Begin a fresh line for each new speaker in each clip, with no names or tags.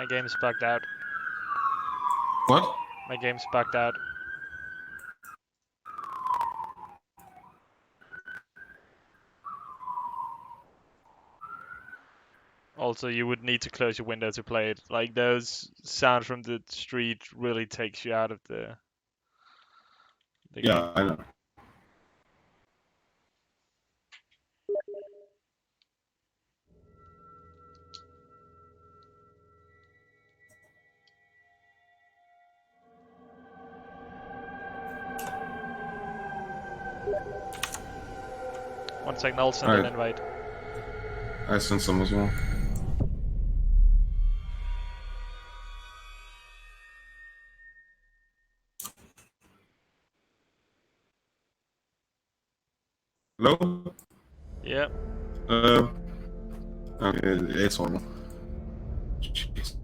My game's bugged out.
What?
My game's bugged out. Also, you would need to close your window to play it. Like, those sound from the street really takes you out of the game.
Yeah, I know.
One second, I'll send an invite.
I sent some as well. Hello?
Yeah.
Okay, it's on. Jeez.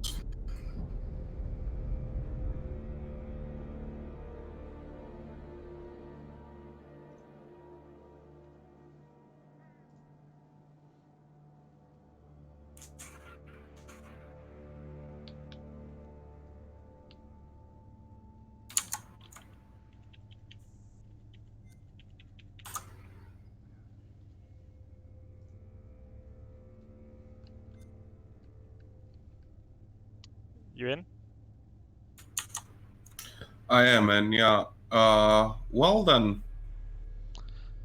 You in?
I am, and yeah. Well then.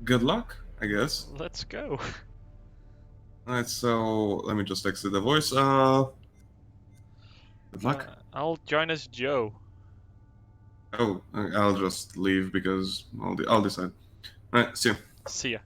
Good luck, I guess.
Let's go.
Alright, so let me just exit the voice. Good luck.
I'll join as Joe.
Oh, I'll just leave because I'll decide. Alright, see you.
See ya.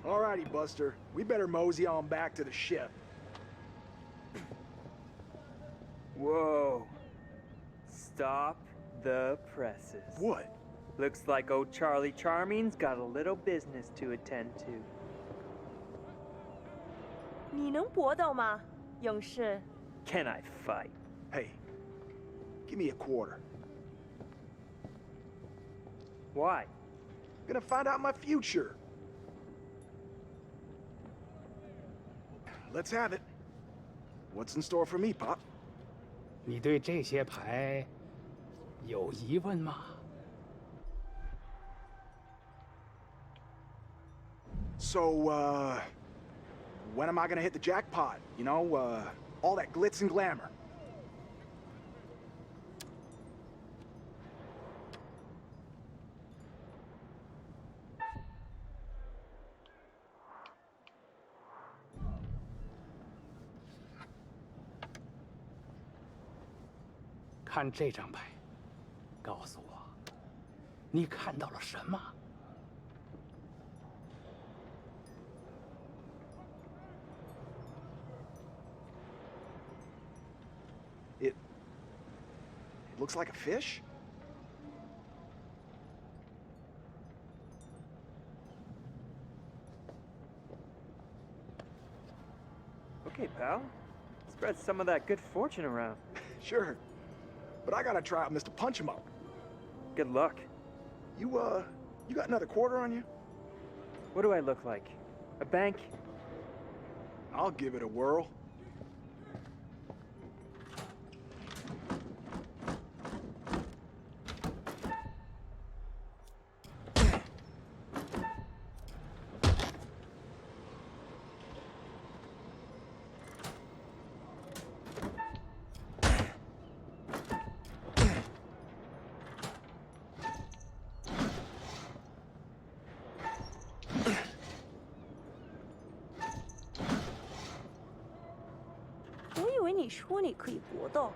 Alrighty, Buster. We better mosey on back to the ship.
Whoa. Stop the presses.
What?
Looks like old Charlie Charming's got a little business to attend to.
你能搏斗吗，勇士？
Can I fight?
Hey, give me a quarter.
Why?
Gonna find out my future. Let's have it. What's in store for me, Pop?
你对这些牌有疑问吗？
So, when am I gonna hit the jackpot? You know, all that glitz and glamour.
看这张牌，告诉我，你看到了什么？
It looks like a fish?
Okay, pal. Spread some of that good fortune around.
Sure. But I gotta try out Mr. Punch 'em Up.
Good luck.
You got another quarter on you?
What do I look like? A bank?
I'll give it a whirl.
“我以为你说你可以搏斗。”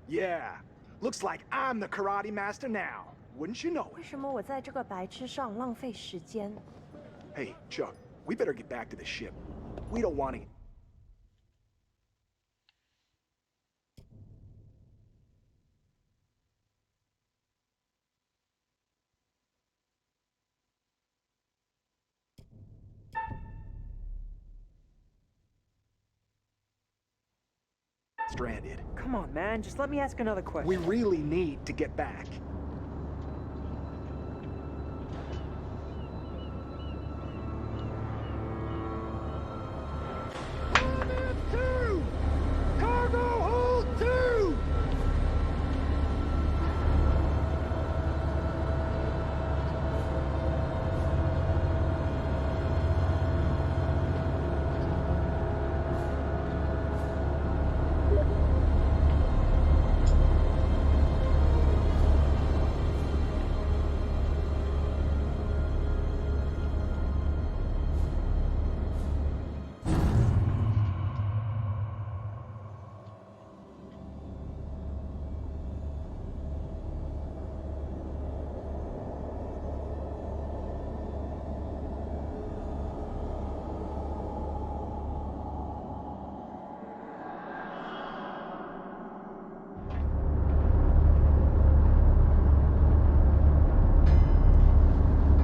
Yeah, looks like I'm the karate master now. Wouldn't you know
为
it?
什么我在这个白痴上浪费时间？
Hey, Chuck, we better get back to the ship. We don't want to. Stranded.
Come on, man. Just let me ask another question.
We really need to get back. Two! Cargo hold two!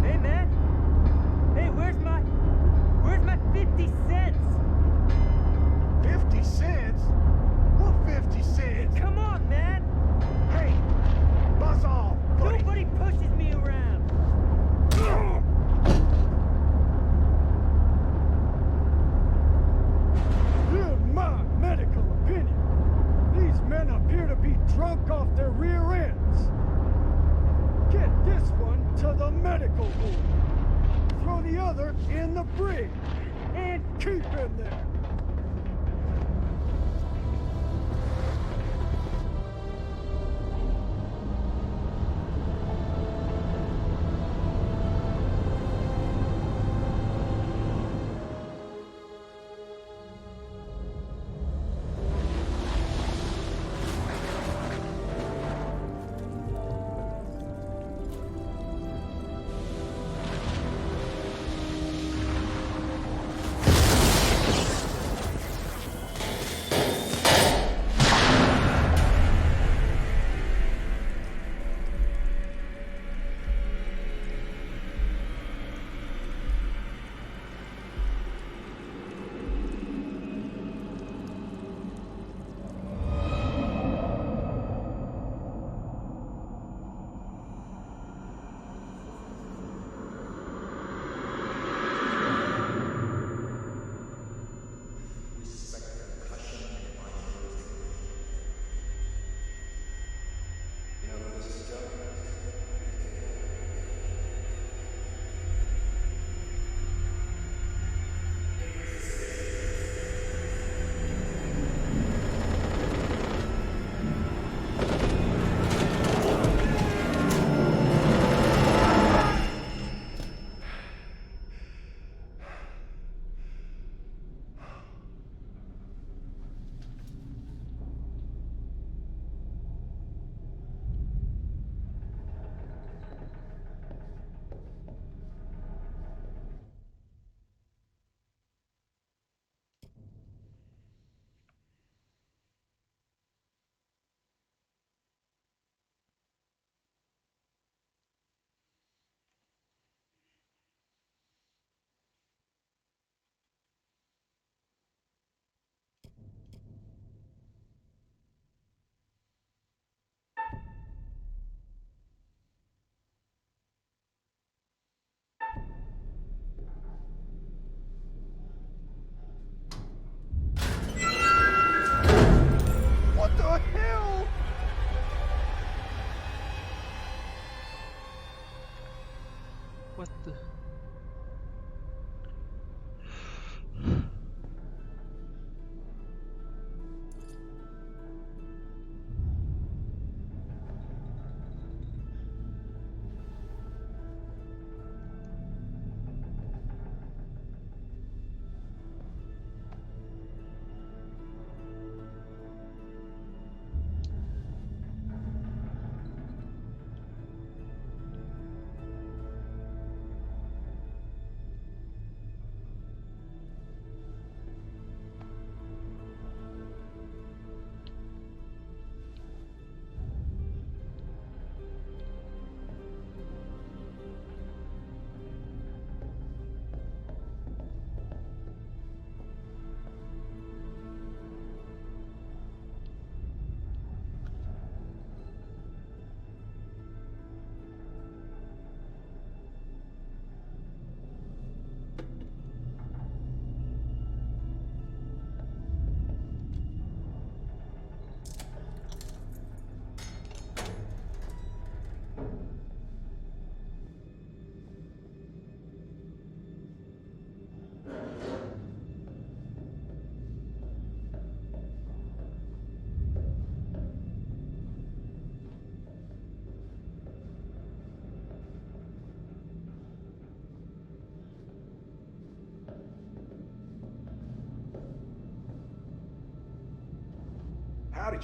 Hey, man. Hey, where's my 50 cents?
50 cents? What 50 cents?
Come on, man.
Hey, buzz off, buddy.
Nobody pushes me around.
In my medical opinion, these men appear to be drunk off their rear ends. Get this one to the medical ward. Throw the other in the brig. And keep him there.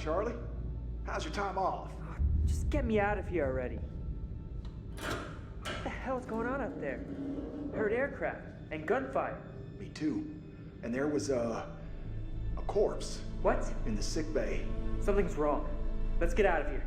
Charlie? How's your time off?
Just get me out of here already. What the hell's going on out there? Heard aircraft and gunfire.
Me too. And there was a corpse
What?
in the sick bay.
Something's wrong. Let's get out of here.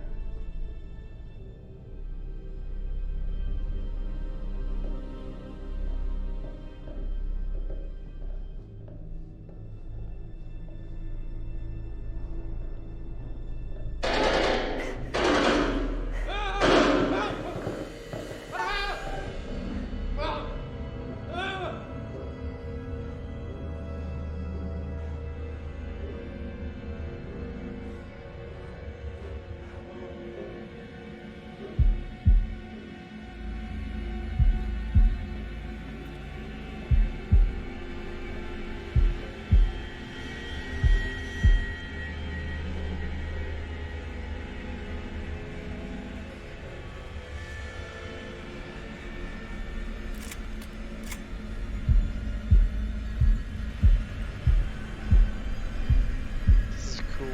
This is cool.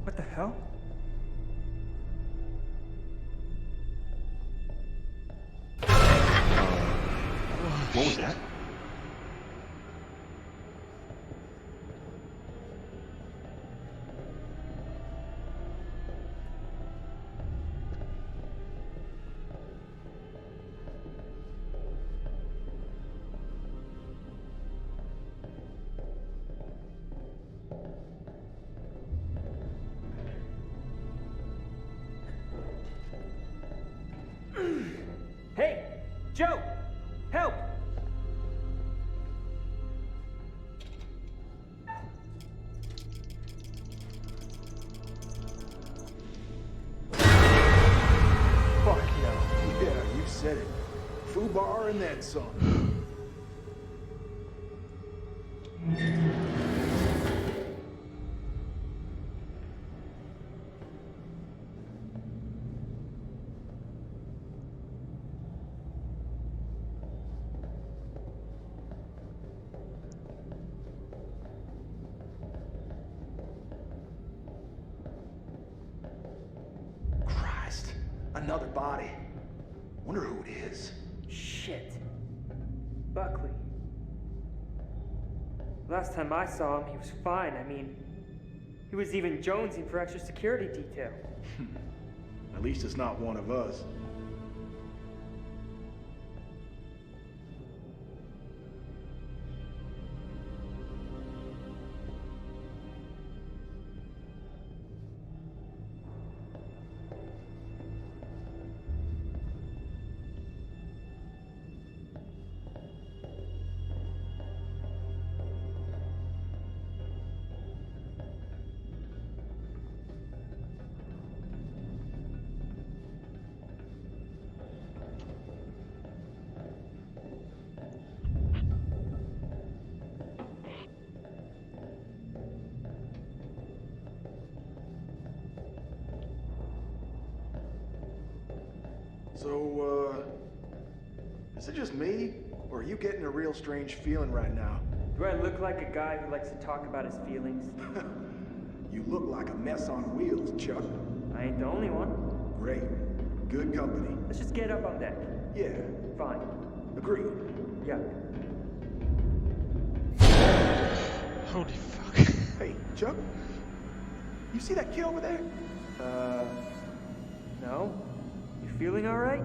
What the hell?
What was that?
Hey, Joe! Help!
Fuck no. Yeah, you said it. Foobar and then some. Christ. Another body. Wonder who it is.
Shit. Buckley. Last time I saw him, he was fine. I mean, he was even jonesing for extra security detail.
At least it's not one of us. So, is it just me? Or are you getting a real strange feeling right now?
Do I look like a guy who likes to talk about his feelings?
You look like a mess on wheels, Chuck.
I ain't the only one.
Great. Good company.
Let's just get up on deck.
Yeah,
Fine.
agreed.
Yeah.
Holy fuck.
Hey, Chuck? You see that kid over there?
No. You feeling alright?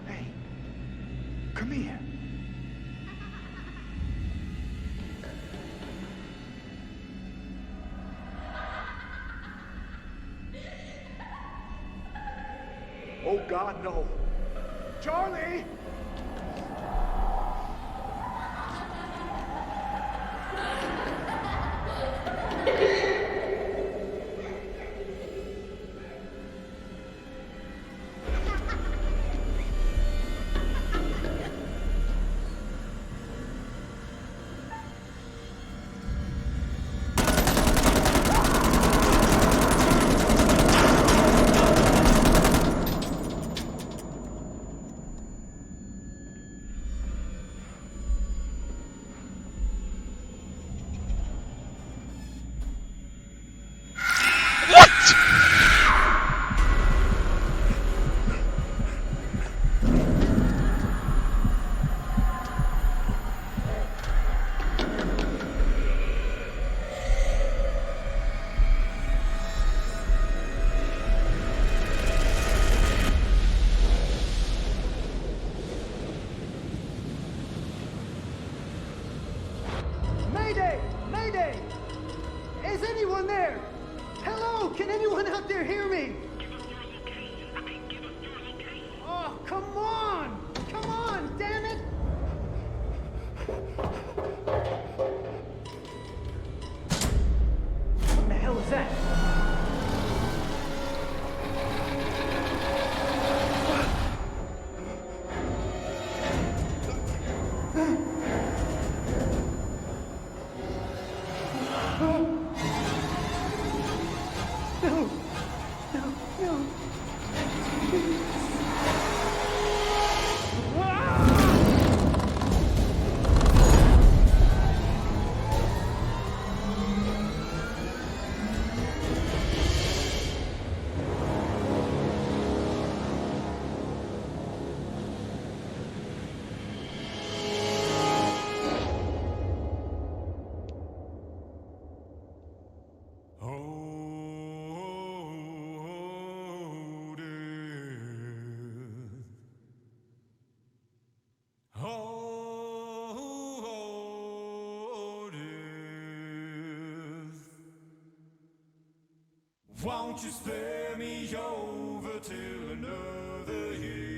Hey, come here. Oh God, no. Charlie!
Mayday! Mayday! Is anyone there? Hello? Can anyone out there hear me? Oh, come on! Come on, damn it! What the hell is that? No! No! No!
Won't you spare me over till another year?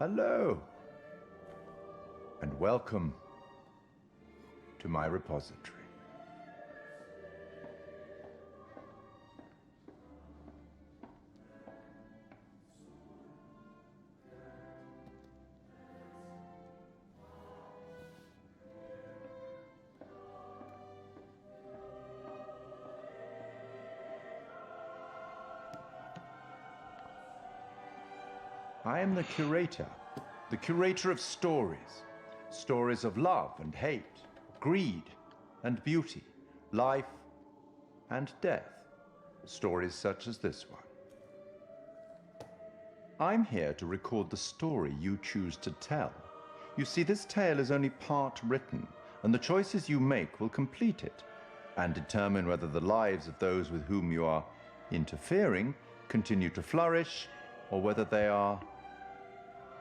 Hello, and welcome to my repository. I am the curator of stories. Stories of love and hate, greed and beauty, life and death. Stories such as this one. I'm here to record the story you choose to tell. You see, this tale is only part written, and the choices you make will complete it and determine whether the lives of those with whom you are interfering continue to flourish or whether they are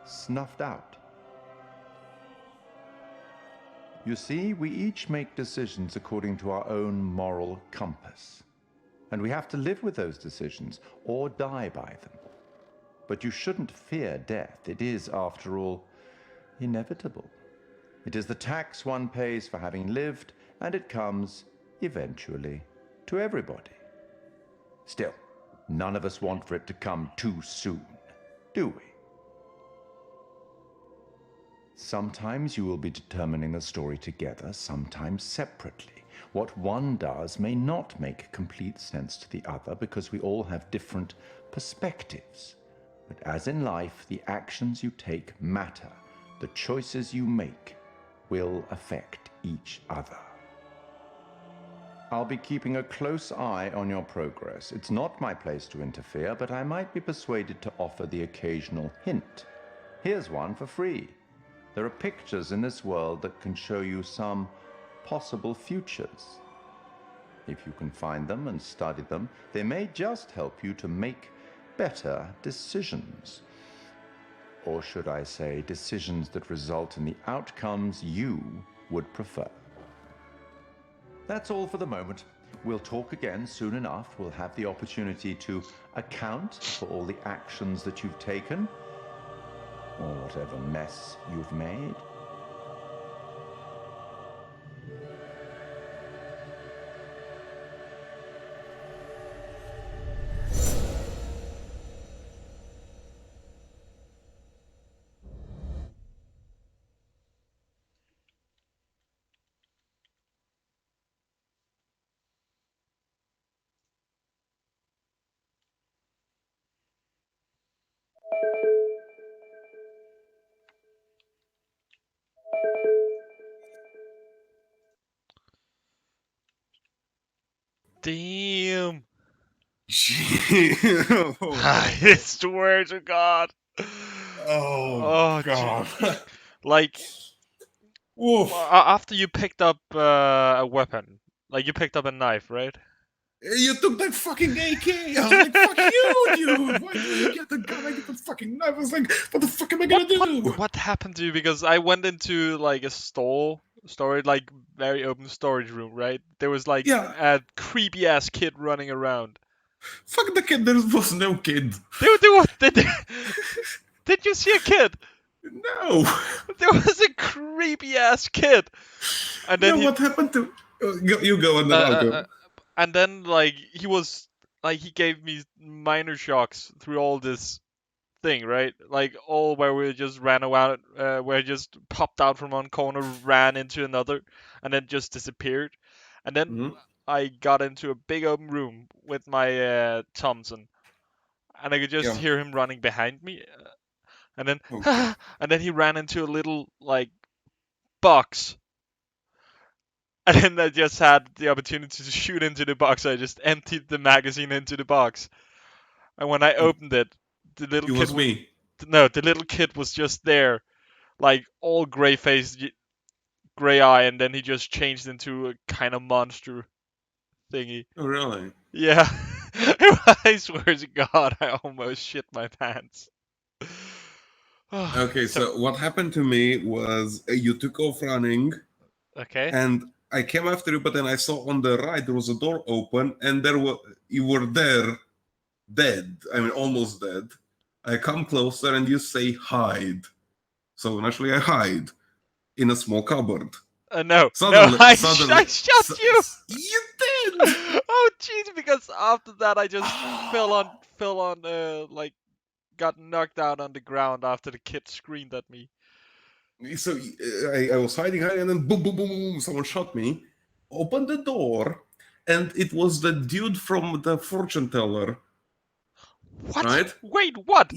snuffed out. You see, we each make decisions according to our own moral compass. And we have to live with those decisions or die by them. But you shouldn't fear death. It is, after all, inevitable. It is the tax one pays for having lived, and it comes, eventually, to everybody. Still, none of us want for it to come too soon, do we? Sometimes you will be determining a story together, sometimes separately. What one does may not make complete sense to the other because we all have different perspectives. But as in life, the actions you take matter. The choices you make will affect each other. I'll be keeping a close eye on your progress. It's not my place to interfere, but I might be persuaded to offer the occasional hint. Here's one for free. There are pictures in this world that can show you some possible futures. If you can find them and study them, they may just help you to make better decisions. Or should I say, decisions that result in the outcomes you would prefer. That's all for the moment. We'll talk again soon enough. We'll have the opportunity to account for all the actions that you've taken, or whatever mess you've made.
Damn.
Oh,
I swear to God.
oh God.
Like,
Oof.
after you picked up a weapon, like you picked up a knife, right?
You took that fucking AK. I was like, fuck you, dude. Why do you get the gun? I get the fucking knife. I was like, what the fuck am I gonna do?
What happened to you? Because I went into like a storage, like very open storage room, right? There was like
Yeah.
a creepy ass kid running around.
Fuck the kid. There was no kid.
Did you see a kid?
No.
There was a creepy ass kid. And then
what happened to? You go and then I'll go.
And then like he gave me minor shocks through all this thing, right? Like all where we just ran around, where he just popped out from one corner, ran into another, and then just disappeared. And then I got into a big open room with my Thompson, and I could just hear him running behind me. And then and then he ran into a little like box. And then I just had the opportunity to shoot into the box. I just emptied the magazine into the box. And when I opened it, the little kid
was me.
No, the little kid was just there, like all gray faced, gray eye, and then he just changed into a kind of monster thingy.
Oh really?
Yeah. I swear to God, I almost shit my pants.
Okay, so what happened to me was you took off running.
Okay.
And I came after you, but then I saw on the right there was a door open, and you were there, dead. I mean, almost dead. I come closer and you say hide. So naturally I hide in a small cupboard.
No,
Suddenly,
I
suddenly,
shot you.
you did.
Oh jeez, because after that I just fell on like got knocked out on the ground after the kid screamed at me.
So I was hiding, and then boom, boom, boom, boom, someone shot me. Opened the door, and it was the dude from the fortune teller,
What?
right?
Wait, what?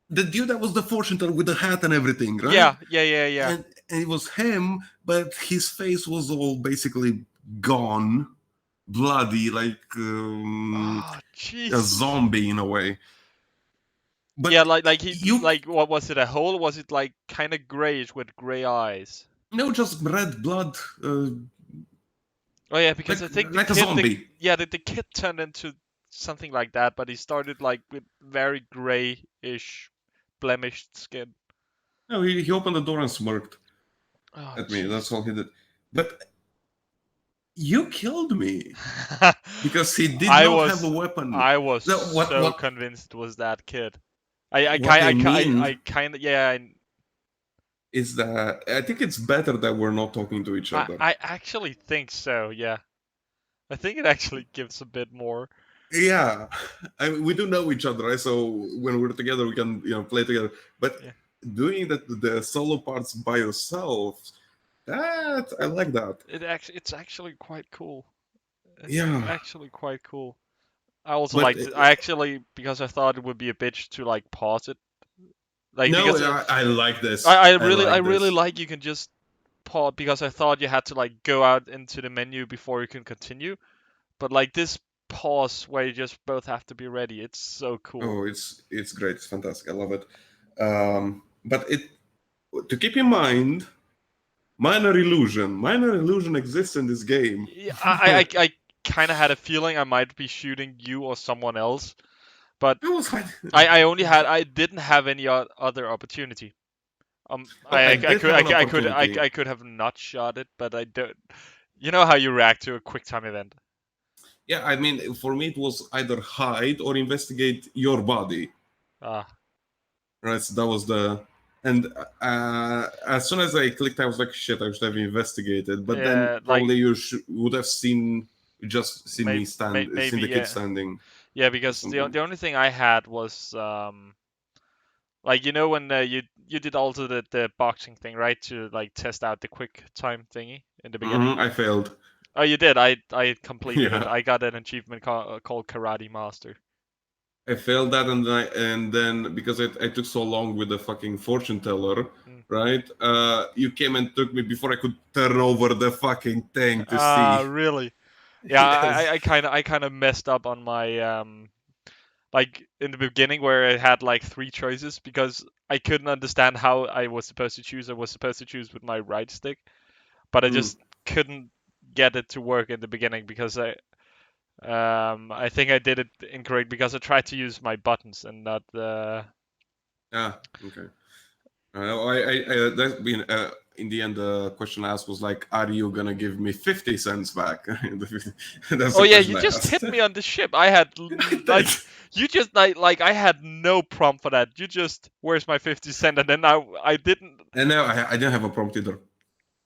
The dude that was the fortune teller with the hat and everything, right?
Yeah.
And it was him, but his face was all basically gone, bloody, like
Oh
a
jeez.
zombie in a way. But
Yeah, like he
you
like what was it? A hole? Was it like kind of grayish with gray eyes?
no, just red blood,
Oh yeah, because I think
like a zombie.
the kid turned into something like that, but he started like with very grayish, blemished skin.
No, he opened the door and smirked
Oh
at me. That's
jeez.
all he did. But you killed me because he did
I
not have a
was
weapon.
I was
No,
so convinced it was that kid.
what I mean
I kind of yeah.
is that I think it's better that we're not talking to each other.
I actually think so. Yeah, I think it actually gives a bit more.
Yeah, I mean, we do know each other, right? So when we're together, we can play together. But
Yeah.
doing the solo parts by yourself, that I like that.
It's actually quite cool. It's
Yeah,
actually quite cool. I also
but
liked it. I actually because I thought it would be a bitch to like pause it. Like
no,
because
I like this. I
I
like
really
this.
like you can just pause because I thought you had to like go out into the menu before you can continue. But like this pause where you just both have to be ready, it's so cool.
Oh, it's great. It's fantastic. I love it. But it to keep in mind, minor illusion exists in this game.
Yeah, I kind of had a feeling I might be shooting you or someone else, but
I was hiding.
I didn't have any other opportunity.
Oh, I did have an opportunity.
I could have not shot it, but I don't. You know how you react to a quick time event.
Yeah, I mean, for me, it was either hide or investigate your body.
Ah,
Right, so that was the. And as soon as I clicked, I was like, "Shit! I should have investigated." But then
yeah, like
probably you would have seen, just seen me seen
maybe
the kid
yeah,
standing
yeah.
or
Because
something.
the only thing I had was like you know when you did also the boxing thing right to like test out the quick time thingy in the beginning.
I failed.
Oh, you did. I completed it.
Yeah,
I got an achievement called Karate Master.
I failed that, and then because I took so long with the fucking fortune teller,
Mm.
right? You came and took me before I could turn over the fucking thing to
Ah,
see.
really? Yeah,
Yes.
I kind of messed up on my like in the beginning where I had like three choices because I couldn't understand how I was supposed to choose. I was supposed to choose with my right stick, but I
Mm,
just couldn't get it to work in the beginning because I think I did it incorrect because I tried to use my buttons and not
okay. That's been in the end. The question I asked was like, "Are you gonna give me 50 cents back?" That's
Oh
the
yeah,
question
you
I
just
asked.
hit me on the ship. I had
I did.
like you just like I had no prompt for that. You just where's my 50 cent and then I didn't
And now I didn't have a prompt either.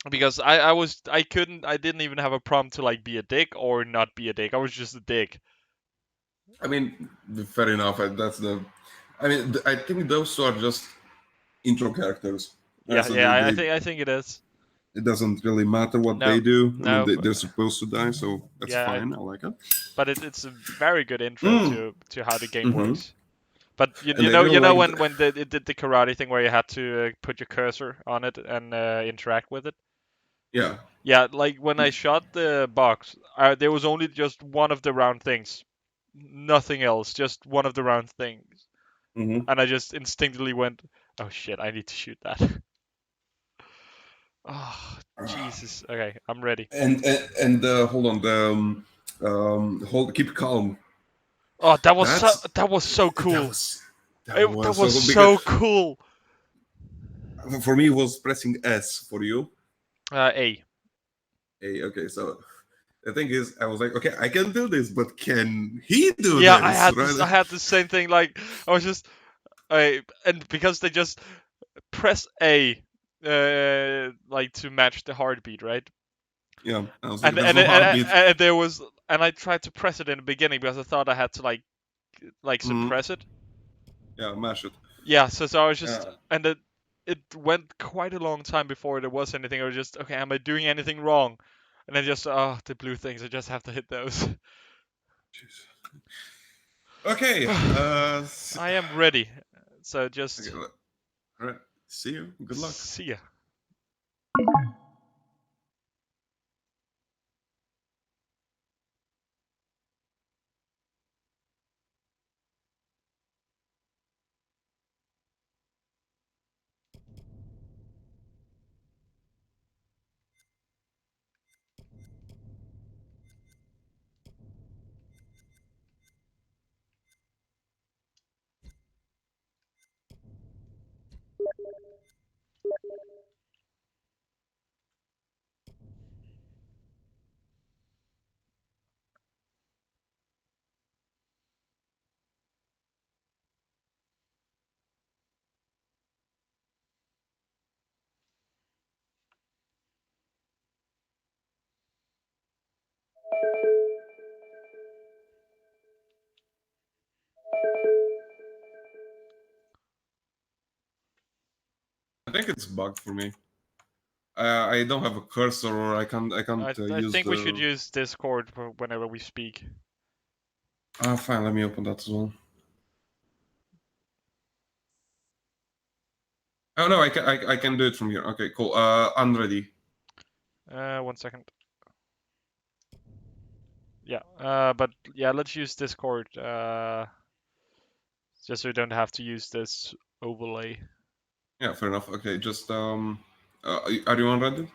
because I didn't even have a prompt to like be a dick or not be a dick. I was just a dick.
I mean, fair enough. That's the. I mean, I think those two are just intro characters.
Yeah,
So
yeah, I think it is.
it doesn't really matter what
No,
they do. I mean,
no,
they're supposed to die, so that's
yeah,
fine. I like it.
but it's a very good intro
Mm.
to how the game
Hmm.
works. But
And I really
you know
like.
when it did the karate thing where you had to put your cursor on it and interact with it.
Yeah.
Yeah, like when I shot the box, there was only just one of the round things, nothing else, just one of the round things,
Hmm.
and I just instinctively went, "Oh shit, I need to shoot that." Oh Jesus. Okay, I'm ready.
And hold on. Hold. Keep calm.
Oh,
That's
that was so
that
cool.
was that
That
was
was
so good because
so cool.
for me it was pressing S for you.
A.
Hey, okay, so the thing is, I was like, okay, I can do this, but can he do
Yeah,
this? Right?
I had the same thing. Like I was just and because they just press A, like to match the heartbeat, right?
Yeah, I was like, there's no heartbeat.
And there was, and I tried to press it in the beginning because I thought I had to like
Mm,
suppress it.
yeah, mash it.
Yeah, so I was just,
Yeah.
and it went quite a long time before there was anything. I was just, okay, am I doing anything wrong? And then just, oh, the blue things, I just have to hit those.
Jeez. Okay.
I am ready. So just
Okay, all right. See you. Good luck.
see ya.
I think it's bugged for me. I don't have a cursor, or I can't
I
use
think we should
the.
use Discord whenever we speak.
Fine. Let me open that as well. Oh no, I can do it from here. Okay, cool. I'm ready.
1 second. Yeah, but yeah, let's use Discord, just so we don't have to use this overlay.
Yeah, fair enough. Okay, just are you on ready?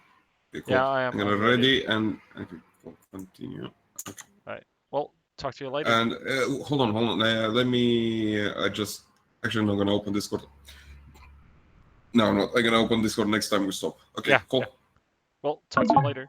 Okay, cool.
Yeah, I am
I'm gonna
ready.
ready and okay, cool. Continue. Okay.
Right. Well, talk to you later.
And hold on. Let me just. Actually, I'm not gonna open Discord. No, I'm not. I'm gonna open Discord next time we stop. Okay,
Yeah,
cool.
yeah. Well, talk to you later.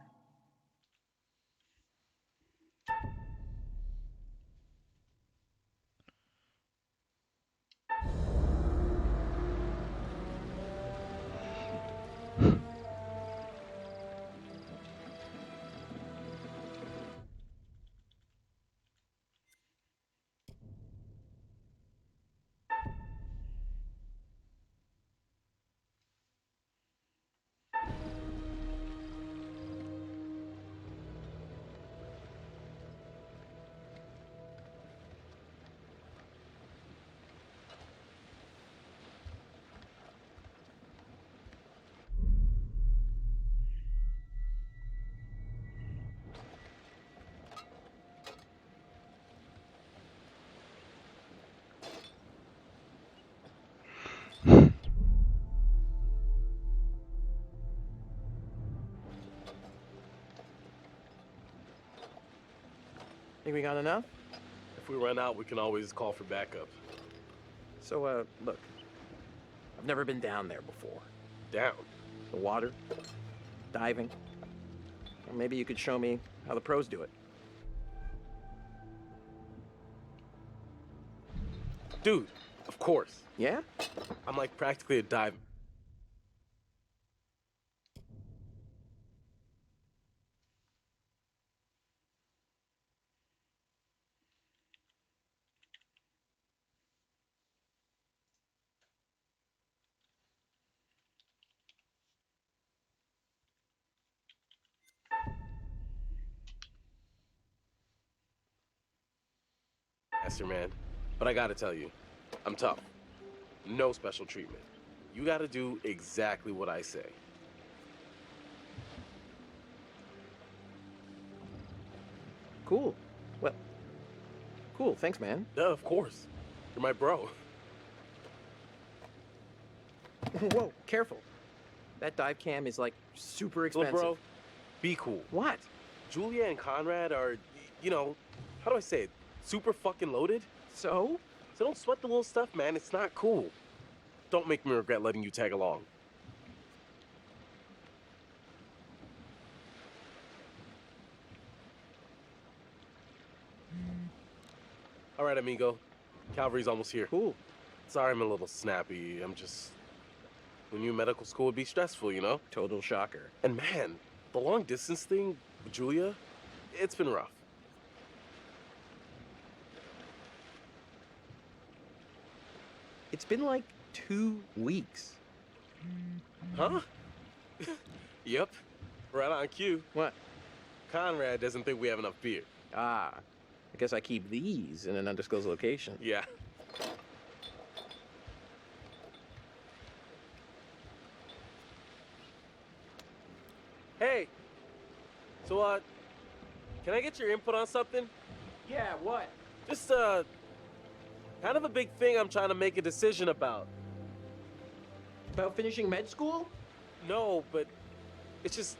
Think we got enough?
If we run out, we can always call for backup.
So, look. I've never been down there before.
Down?
The water, diving. Or maybe you could show me how the pros do it.
Dude, of course.
Yeah?
I'm like practically a dive. Master man. But I gotta tell you, I'm tough. No special treatment. You gotta do exactly what I say.
Cool. Well, cool. Thanks, man.
Yeah, of course. You're my bro.
Whoa, careful. That dive cam is, like, super expensive.
Look, bro, be cool.
What?
Julia and Conrad are, you know, how do I say it? Super fucking loaded.
So?
So don't sweat the little stuff, man. It's not cool. Don't make me regret letting you tag along. All right, amigo. Calvary's almost here.
Cool.
Sorry I'm a little snappy. I'm just... When you medical school would be stressful, you know?
Total shocker.
And man, the long distance thing with Julia, it's been rough.
It's been like 2 weeks.
Huh? Yep. Right on cue.
What?
Conrad doesn't think we have enough beer.
Ah, I guess I keep these in an undisclosed location.
Yeah. Hey. So, can I get your input on something?
Yeah, what?
Just, kind of a big thing I'm trying to make a decision about.
About finishing med school?
No, but it's just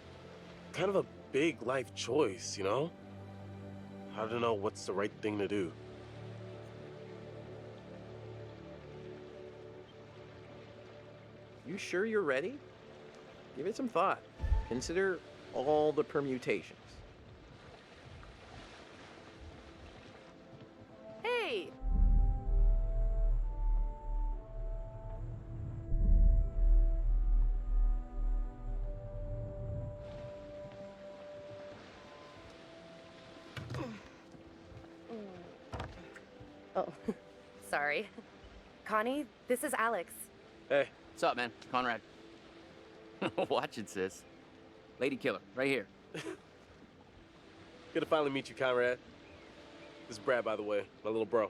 kind of a big life choice, you know? I don't know what's the right thing to do.
You sure you're ready? Give it some thought. Consider all the permutations.
Hey!
Oh, sorry. Connie, this is Alex.
Hey.
What's up, man? Conrad. Watch it, sis. Lady killer, right here.
Good to finally meet you, Conrad. This is Brad, by the way, my little bro.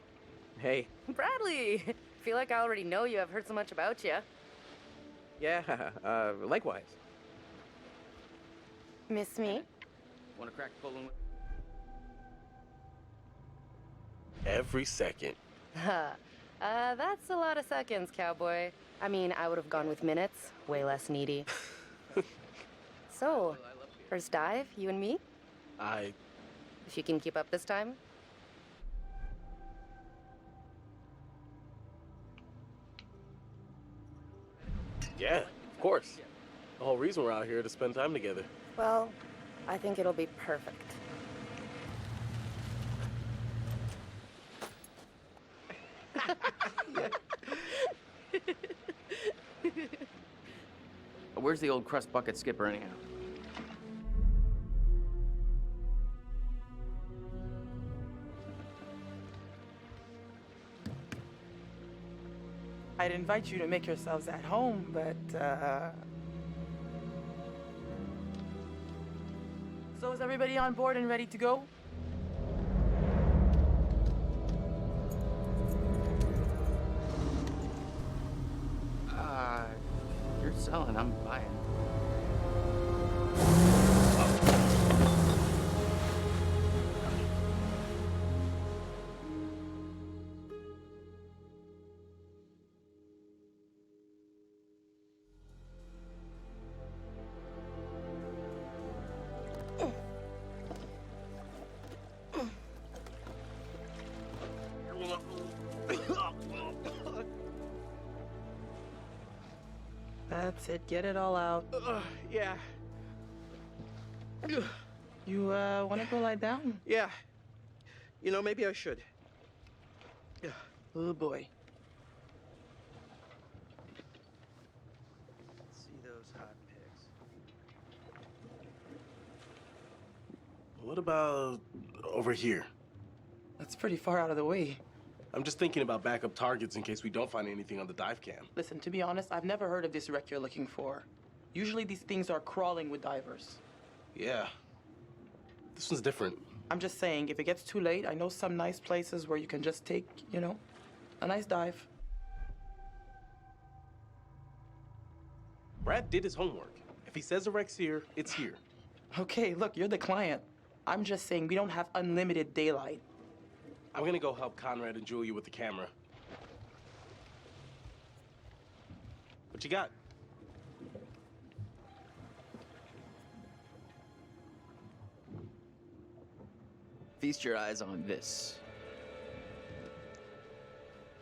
Hey.
Bradley! Feel like I already know you. I've heard so much about you.
Yeah, likewise.
Miss me?
Want to crack Poland?
Every second.
That's a lot of seconds, cowboy. I mean, I would have gone with minutes. Way less needy. So, first dive, you and me? If you can keep up this time?
Yeah, of course. The whole reason we're out here to spend time together.
Well, I think it'll be perfect.
Where's the old crust bucket skipper, anyhow?
I'd invite you to make yourselves at home, but, So is everybody on board and ready to go?
You're selling, I'm buying.
That's it, get it all out.
Yeah.
You, wanna go lie down?
Yeah. You know, maybe I should.
Oh boy.
Let's see those hot pics.
What about over here?
That's pretty far out of the way.
I'm just thinking about backup targets in case we don't find anything on the dive cam.
Listen, to be honest, I've never heard of this wreck you're looking for. Usually these things are crawling with divers.
Yeah. This one's different.
I'm just saying, if it gets too late, I know some nice places where you can just take, you know, a nice dive.
Brad did his homework. If he says the wreck's here, it's here.
Okay, look, you're the client. I'm just saying we don't have unlimited daylight.
I'm gonna go help Conrad and Julia with the camera. What you got?
Feast your eyes on this.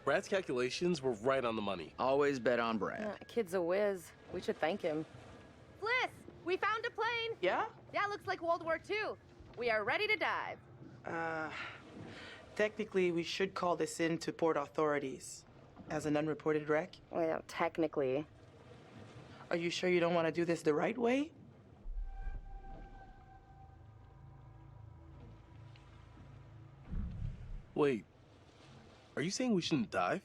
Brad's calculations were right on the money.
Always bet on Brad.
Kid's a whiz. We should thank him.
Bliss, we found a plane.
Yeah?
Yeah, looks like World War II. We are ready to dive.
Technically, we should call this in to port authorities. as an unreported wreck?
Well, technically.
Are you sure you don't want to do this the right way?
Wait, are you saying we shouldn't dive?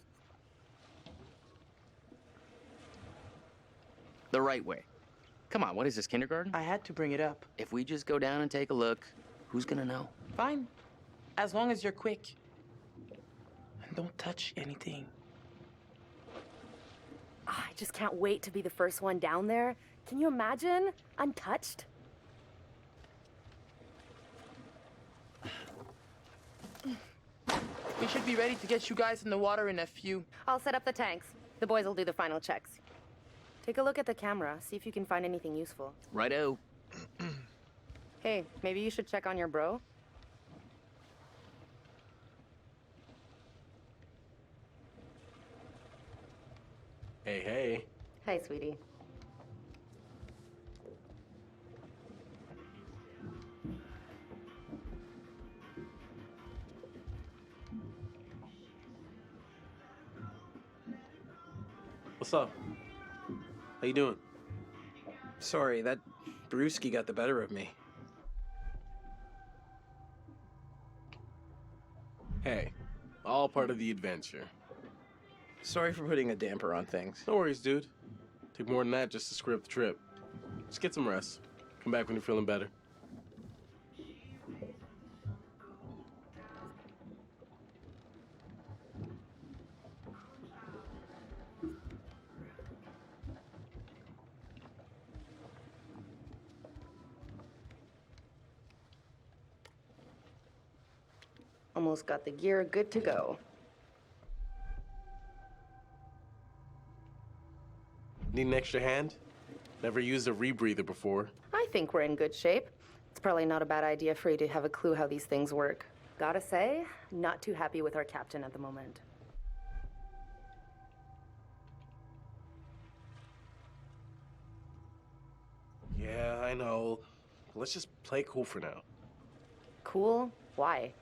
The right way. Come on, what is this, kindergarten?
I had to bring it up.
If we just go down and take a look, who's gonna know?
Fine. As long as you're quick. And don't touch anything.
I just can't wait to be the first one down there. Can you imagine? Untouched?
We should be ready to get you guys in the water in a few.
I'll set up the tanks. The boys will do the final checks. Take a look at the camera, see if you can find anything useful.
Righto.
Hey, maybe you should check on your bro?
Hey, hey.
Hi, sweetie.
What's up? How you doing?
Sorry, that brewski got the better of me.
Hey, all part of the adventure.
Sorry for putting a damper on things.
No worries, dude. Take more than that just to screw up the trip. Just get some rest. Come back when you're feeling better.
Almost got the gear good to go.
Need an extra hand? Never used a rebreather before.
I think we're in good shape. It's probably not a bad idea for you to have a clue how these things work. Gotta say, not too happy with our captain at the moment.
Yeah, I know. Let's just play cool for now.
Cool? Why?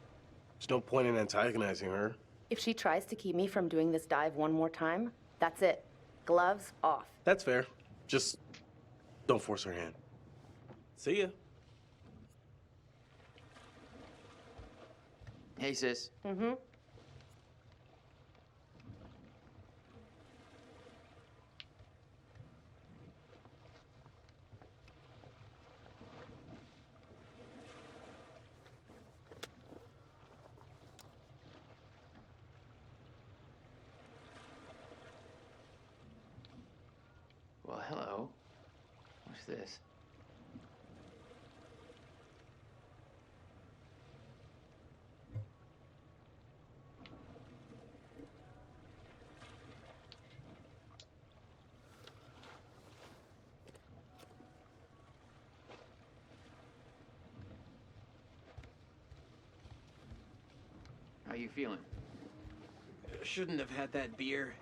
There's no point in antagonizing her.
If she tries to keep me from doing this dive one more time, that's it. Gloves off.
That's fair. Just don't force her hand. See ya.
Hey, sis.
Mm-hmm.
Well, hello. What's this? How you feeling?
Shouldn't have had that beer.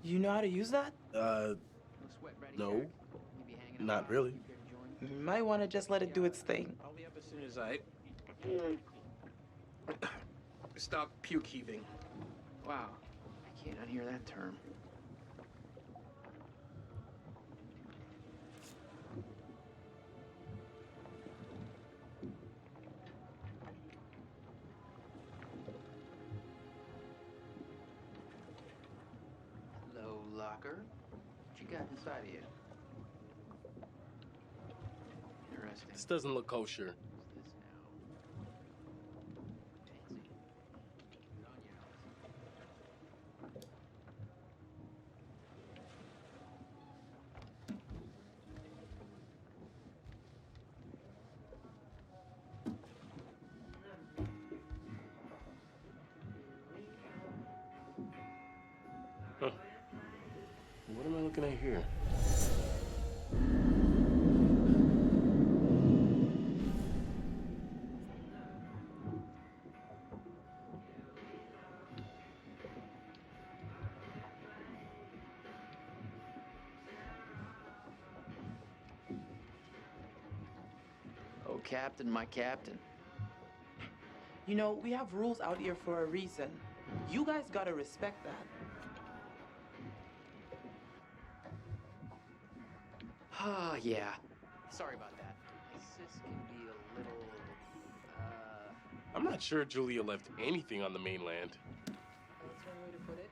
You know how to use that?
No. Not really.
You might want to just let it do its thing.
I'll be up as soon as I stop puke heaving.
Wow. I can't unhear that term. Hello, locker. What you got inside of you? Interesting.
This doesn't look kosher.
What's this now? Fancy. Put on your house.
Huh. What am I looking at here?
Oh, Captain, my Captain.
You know, we have rules out here for a reason. You guys gotta respect that.
Ah, yeah. Sorry about that. This can be a little,
I'm not sure Julia left anything on the mainland.
That's one way to put it.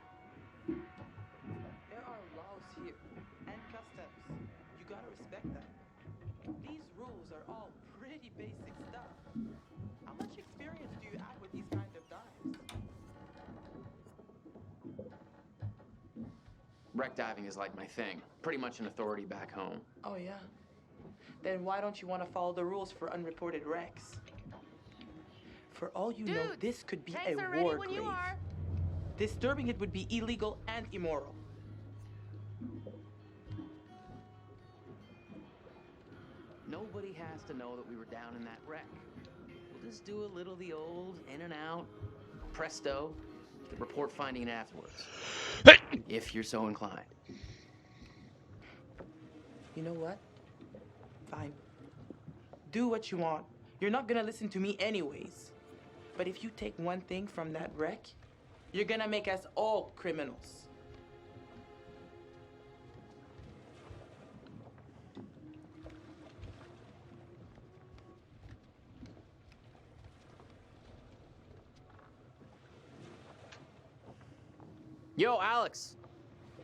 There are laws here and customs. You gotta respect that. These rules are all pretty basic stuff. How much experience do you have with these kind of dives?
wreck diving is like my thing. Pretty much an authority back home.
Oh, yeah? Then why don't you want to follow the rules for unreported wrecks? For all you know, this could be a war grave. Disturbing it would be illegal and immoral.
Nobody has to know that we were down in that wreck. We'll just do a little the old in and out. Presto. You can report finding it afterwards. If you're so inclined.
You know what? Fine. Do what you want. You're not gonna listen to me anyways. But if you take one thing from that wreck, you're gonna make us all criminals.
Yo, Alex.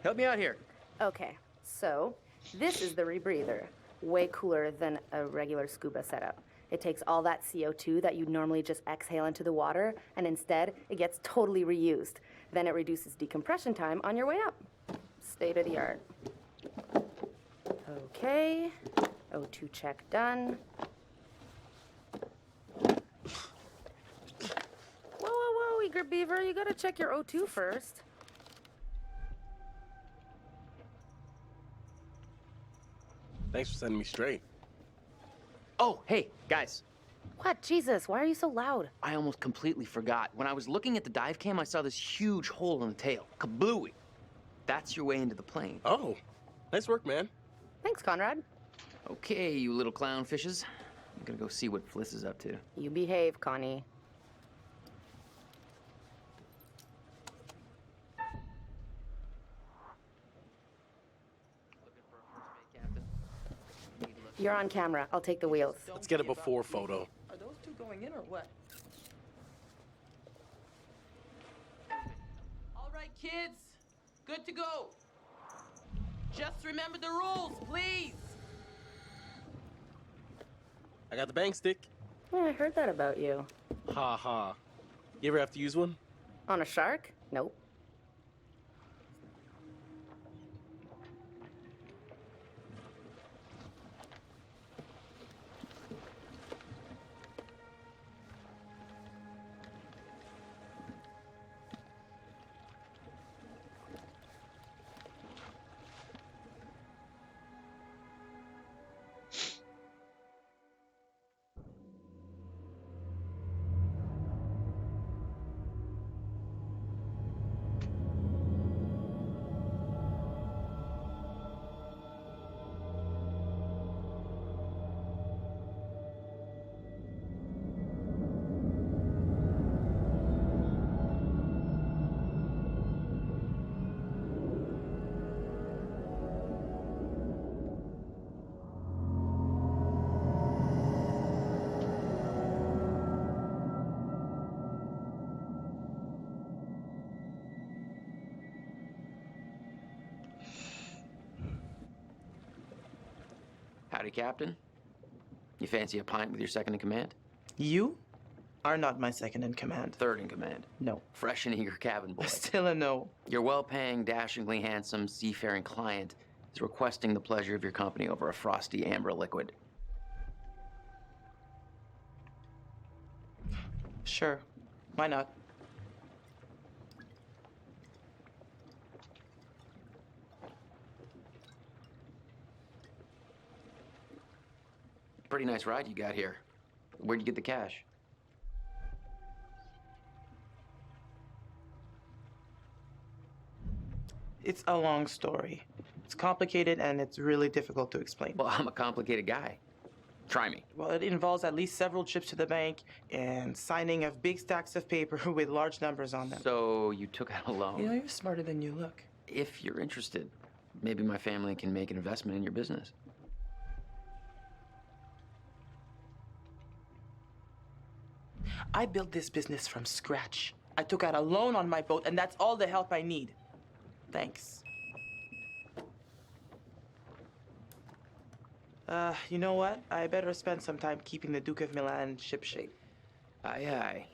Help me out here.
Okay, so this is the rebreather. Way cooler than a regular scuba setup. It takes all that CO2 that you'd normally just exhale into the water, and instead, it gets totally reused. Then it reduces decompression time on your way up. State of the art. Okay, O2 check done. Whoa, Eager Beaver, you gotta check your O2 first.
Thanks for setting me straight.
Oh, hey, guys.
What? Jesus, why are you so loud?
I almost completely forgot. When I was looking at the dive cam, I saw this huge hole in the tail. Kablooey. That's your way into the plane.
Oh, nice work, man.
Thanks, Conrad.
Okay, you little clownfishes. I'm gonna go see what Fliss is up to.
You behave, Connie. You're on camera. I'll take the wheels.
Let's get a before photo.
Are those two going in or what? All right, kids. Good to go. Just remember the rules, please.
I got the bang stick.
Yeah, I heard that about you.
Ha ha. You ever have to use one?
On a shark? Nope.
Howdy, Captain. You fancy a pint with your second in command?
You are not my second in command.
Third in command.
No.
Fresh and eager cabin boy.
Still a no.
Your well-paying, dashingly handsome, seafaring client is requesting the pleasure of your company over a frosty amber liquid.
Sure. Why not?
Pretty nice ride you got here. Where'd you get the cash?
It's a long story. It's complicated and it's really difficult to explain.
Well, I'm a complicated guy. Try me.
Well, it involves at least several trips to the bank and signing of big stacks of paper with large numbers on them.
So you took out a loan?
You know, you're smarter than you look.
If you're interested, maybe my family can make an investment in your business.
I built this business from scratch. I took out a loan on my boat, and that's all the help I need. Thanks. You know what? I better spend some time keeping the Duke of Milan shipshape.
Aye, aye.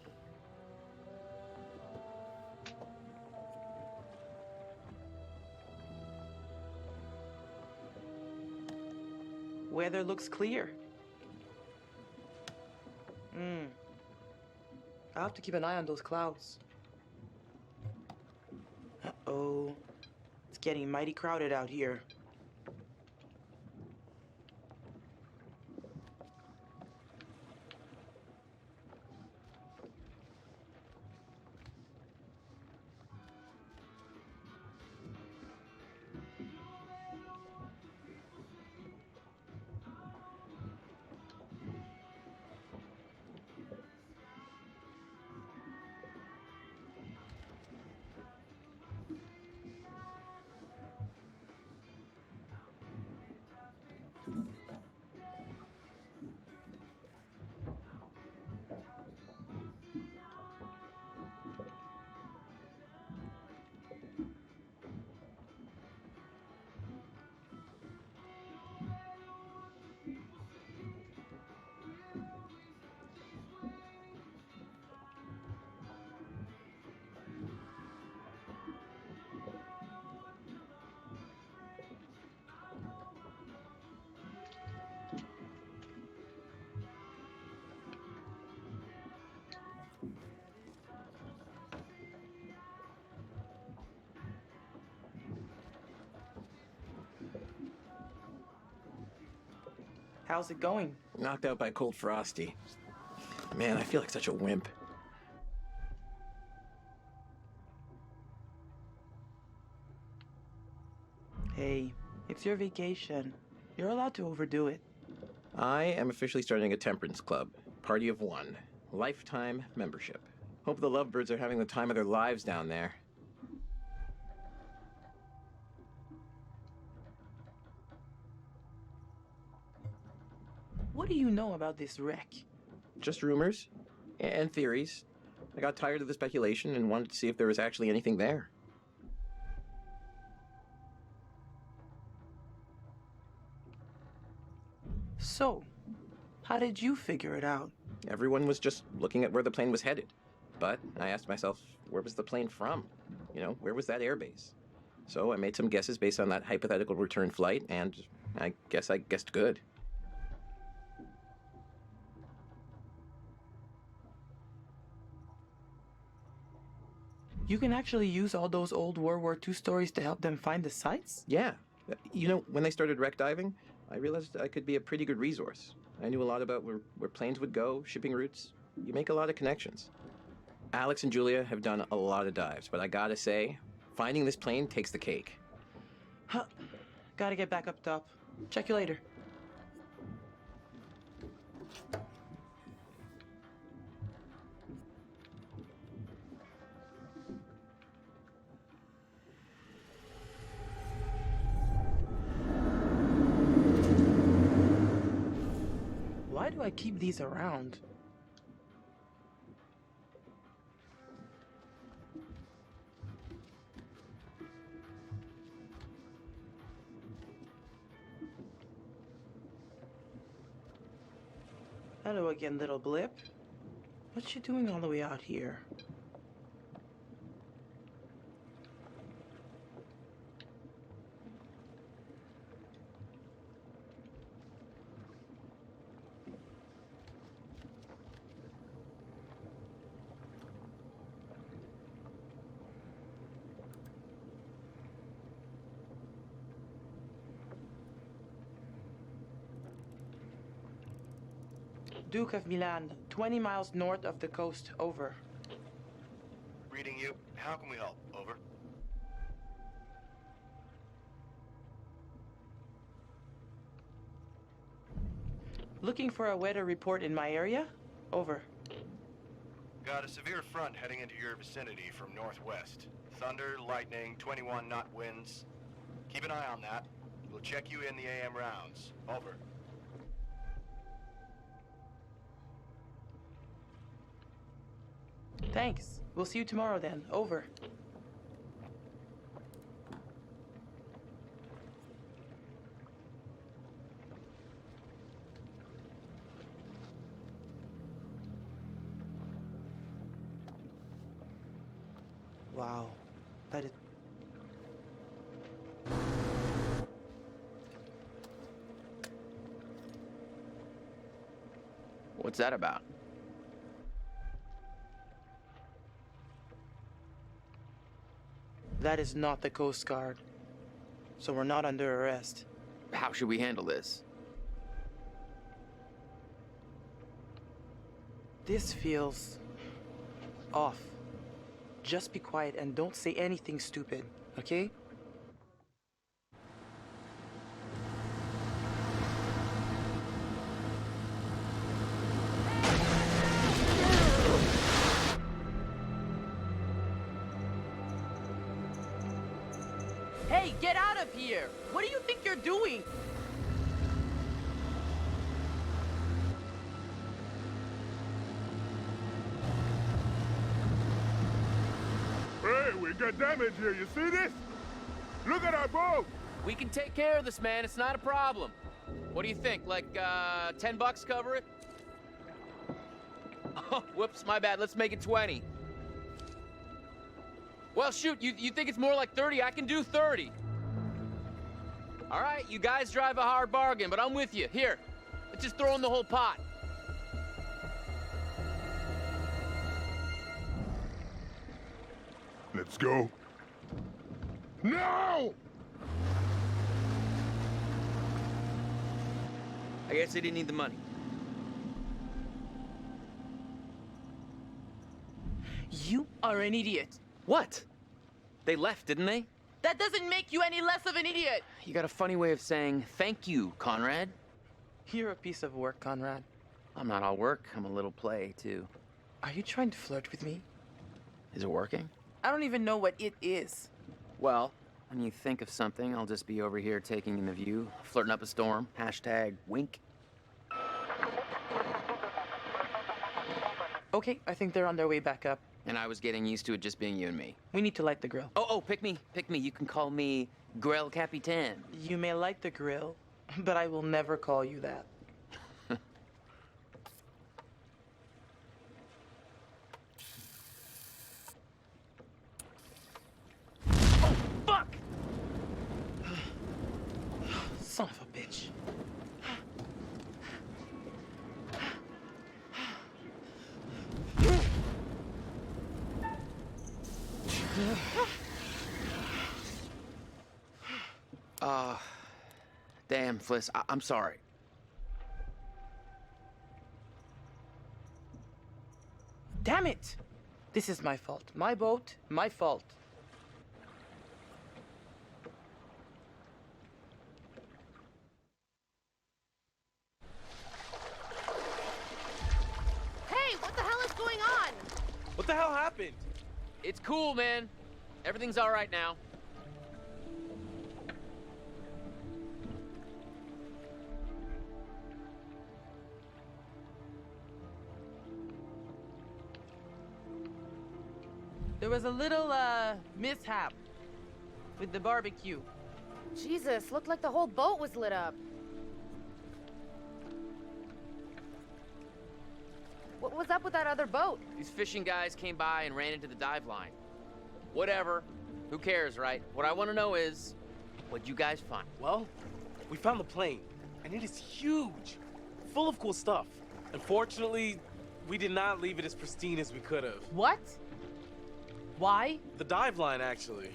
Weather looks clear. I'll have to keep an eye on those clouds. Uh-oh. It's getting mighty crowded out here. How's it going?
Knocked out by Cold Frosty. Man, I feel like such a wimp.
Hey, it's your vacation. You're allowed to overdo it.
I am officially starting a temperance club. Party of one. Lifetime membership. Hope the lovebirds are having the time of their lives down there.
What do you know about this wreck?
Just rumors and theories. I got tired of the speculation and wanted to see if there was actually anything there.
So, how did you figure it out?
Everyone was just looking at where the plane was headed. But I asked myself, where was the plane from? You know, where was that airbase? So I made some guesses based on that hypothetical return flight, and I guess I guessed good.
You can actually use all those old World War II stories to help them find the sites?
Yeah. You know, when they started wreck diving, I realized I could be a pretty good resource. I knew a lot about where planes would go, shipping routes. You make a lot of connections. Alex and Julia have done a lot of dives, but I gotta say, finding this plane takes the cake.
Huh. Gotta get back up top. Check you later. Why do I keep these around? Hello again, little blip. What you doing all the way out here? Duke of Milan, 20 miles north of the coast, over.
Reading you. How can we help? Over.
Looking for a weather report in my area? Over.
Got a severe front heading into your vicinity from northwest. Thunder, lightning, 21-knot winds. Keep an eye on that. We'll check you in the AM rounds. Over.
Thanks. We'll see you tomorrow then. Over. Wow. That is...
What's that about?
That is not the Coast Guard. So we're not under arrest.
How should we handle this?
This feels... off. Just be quiet and don't say anything stupid, okay?
Hey, get out of here! What do you think you're doing?
Hey, we got damage here. You see this? Look at our boat.
We can take care of this, man. It's not a problem. What do you think? Like, $10 cover it? Oh, whoops, my bad. Let's make it 20. Well, shoot, you think it's more like 30? I can do 30. All right, you guys drive a hard bargain, but I'm with you. Here, let's just throw in the whole pot.
Let's go. No!
I guess they didn't need the money.
You are an idiot.
What? They left, didn't they?
That doesn't make you any less of an idiot.
You got a funny way of saying thank you, Conrad.
You're a piece of work, Conrad.
I'm not all work. I'm a little play, too.
Are you trying to flirt with me?
Is it working?
I don't even know what it is.
Well, when you think of something, I'll just be over here taking in the view, flirting up a storm. Hashtag wink.
Okay, I think they're on their way back up.
And I was getting used to it just being you and me.
We need to light the grill.
Oh, pick me. Pick me. You can call me Grel Capitan.
You may light the grill, but I will never call you that.
Oh, fuck!
Son of a bitch.
Damn, Fliss, I'm sorry.
Damn it! This is my fault. My boat, my fault.
Hey, what the hell is going on?
What the hell happened?
It's cool, man. Everything's all right now.
There was a little, mishap with the barbecue.
Jesus, looked like the whole boat was lit up. What was up with that other boat?
These fishing guys came by and ran into the dive line. Whatever. Who cares, right? What I want to know is, what'd you guys find?
Well, we found the plane, and it is huge, full of cool stuff. Unfortunately, we did not leave it as pristine as we could have.
What? Why?
The dive line, actually.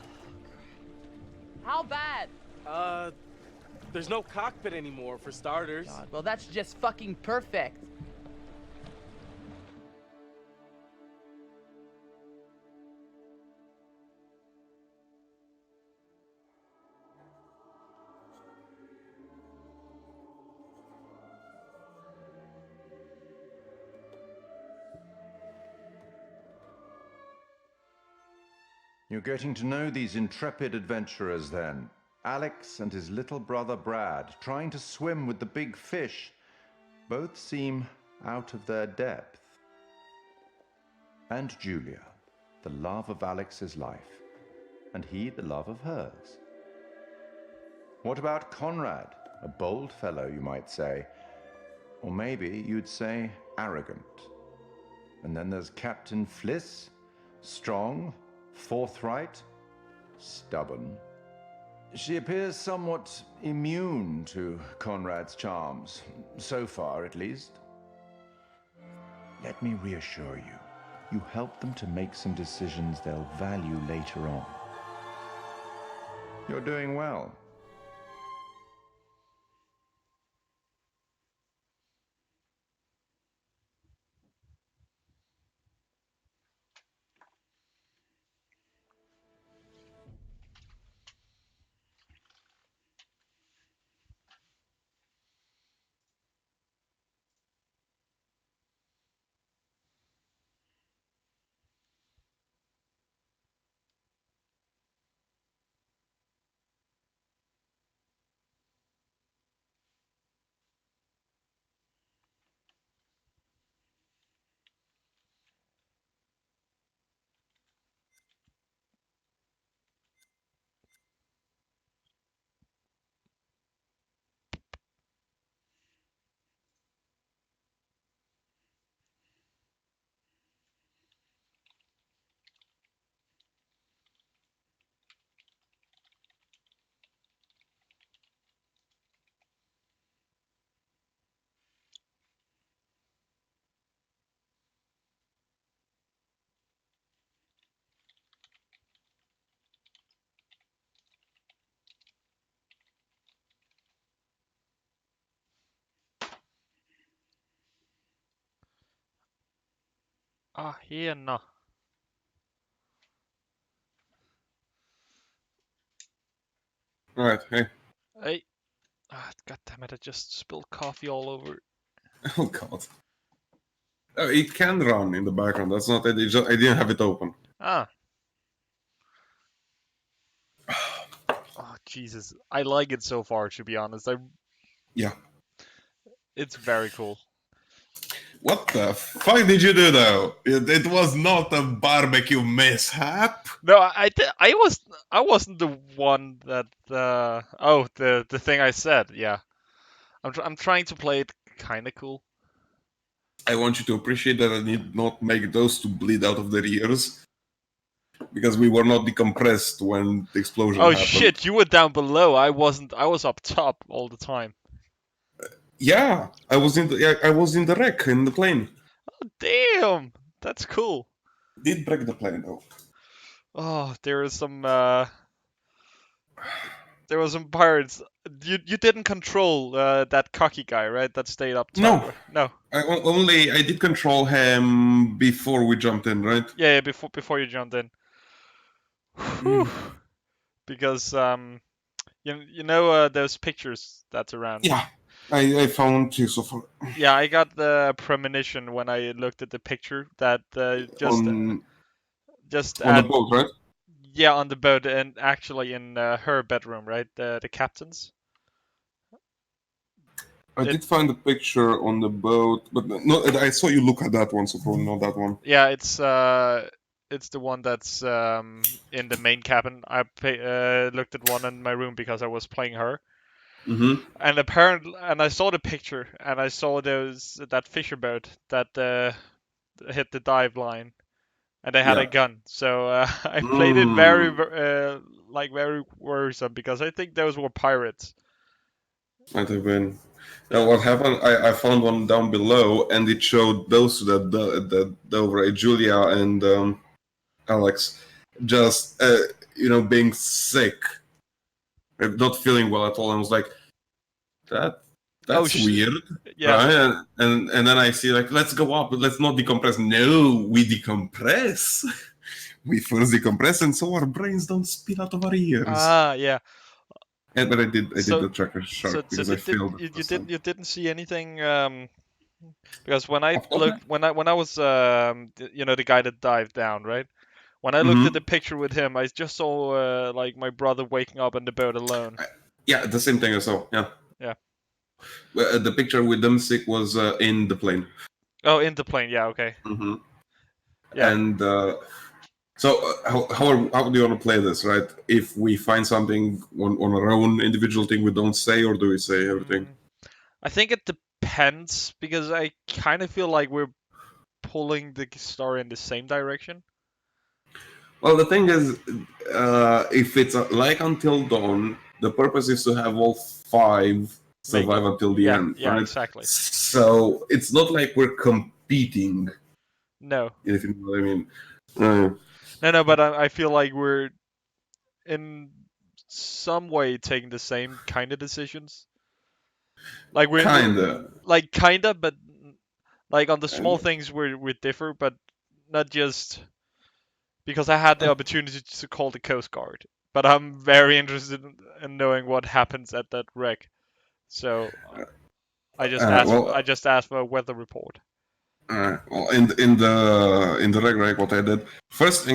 How bad?
There's no cockpit anymore, for starters.
God, well, that's just fucking perfect.
You're getting to know these intrepid adventurers then. Alex and his little brother Brad, trying to swim with the big fish. Both seem out of their depth. And Julia, the love of Alex's life, and he the love of hers. What about Conrad? A bold fellow, you might say. Or maybe you'd say arrogant. And then there's Captain Fliss, strong, forthright, stubborn. She appears somewhat immune to Conrad's charms, so far at least. Let me reassure you, you help them to make some decisions they'll value later on. You're doing well.
Ah, hieno.
Alright, hey.
Hey. Ah, God damn it! I just spilled coffee all over.
Oh god. It can run in the background. That's not it. I didn't have it open.
Ah. Oh Jesus, I like it so far. To be honest,
Yeah.
it's very cool.
What the fuck did you do though? It was not a barbecue mishap.
No, I wasn't the one that oh the thing I said. Yeah, I'm trying to play it kind of cool.
I want you to appreciate that I did not make those two bleed out of their ears. Because we were not decompressed when the explosion
Oh
happened.
shit, you were down below. I wasn't. I was up top all the time.
Yeah, I was in the wreck in the plane.
Oh damn, that's cool.
Did break the plane though.
Oh, there were some pirates. You didn't control that cocky guy, right? That stayed up top.
No,
Right? No.
I did control him before we jumped in, right?
Yeah, before you jumped in. Whew. Because you know those pictures that's around.
Yeah, I found two so far.
Yeah, I got the premonition when I looked at the picture that just
on
at
the boat, right?
yeah, on the boat and actually in her bedroom, right? The captain's.
I did find a picture on the boat, but no, I saw you look at that one, so probably not that one.
Yeah, it's the one that's in the main cabin. I looked at one in my room because I was playing her.
Mm-hmm.
And I saw the picture, and I saw that fisher boat that hit the dive line, and they had a gun. So I played it very very worrisome because I think those were pirates.
Might have been. Now what happened? I found one down below, and it showed those that over Julia and Alex, just being sick, not feeling well at all. And I was like, that's weird,
yeah.
right? And then I see like, let's go up, but let's not decompress. No, we decompress. We first decompress, and so our brains don't spill out of our ears.
Ah, yeah.
But I did the tracker shark because I failed.
You didn't see anything because when I looked when I was the guy that dived down, right? When I looked at the picture with him, I just saw like my brother waking up on the boat alone.
Yeah, the same thing I saw. Yeah.
Yeah.
The picture with them sick was in the plane.
Oh, in the plane. Yeah. Okay.
Mm-hmm.
Yeah.
And so how do you want to play this, right? If we find something on our own individual thing, we don't say, or do we say everything?
I think it depends because I kind of feel like we're pulling the story in the same direction.
Well, the thing is, if it's like Until Dawn, the purpose is to have all 5 survive until the end,
yeah,
right?
exactly.
So it's not like we're competing.
No.
If you know what I mean.
No, but I feel like we're in some way taking the same kind of decisions. Like we're kinda, but like on the small things we differ, but not just because I had the opportunity to call the Coast Guard. But I'm very interested in knowing what happens at that wreck. So I just asked for a weather report.
Well, in the reg, what I did first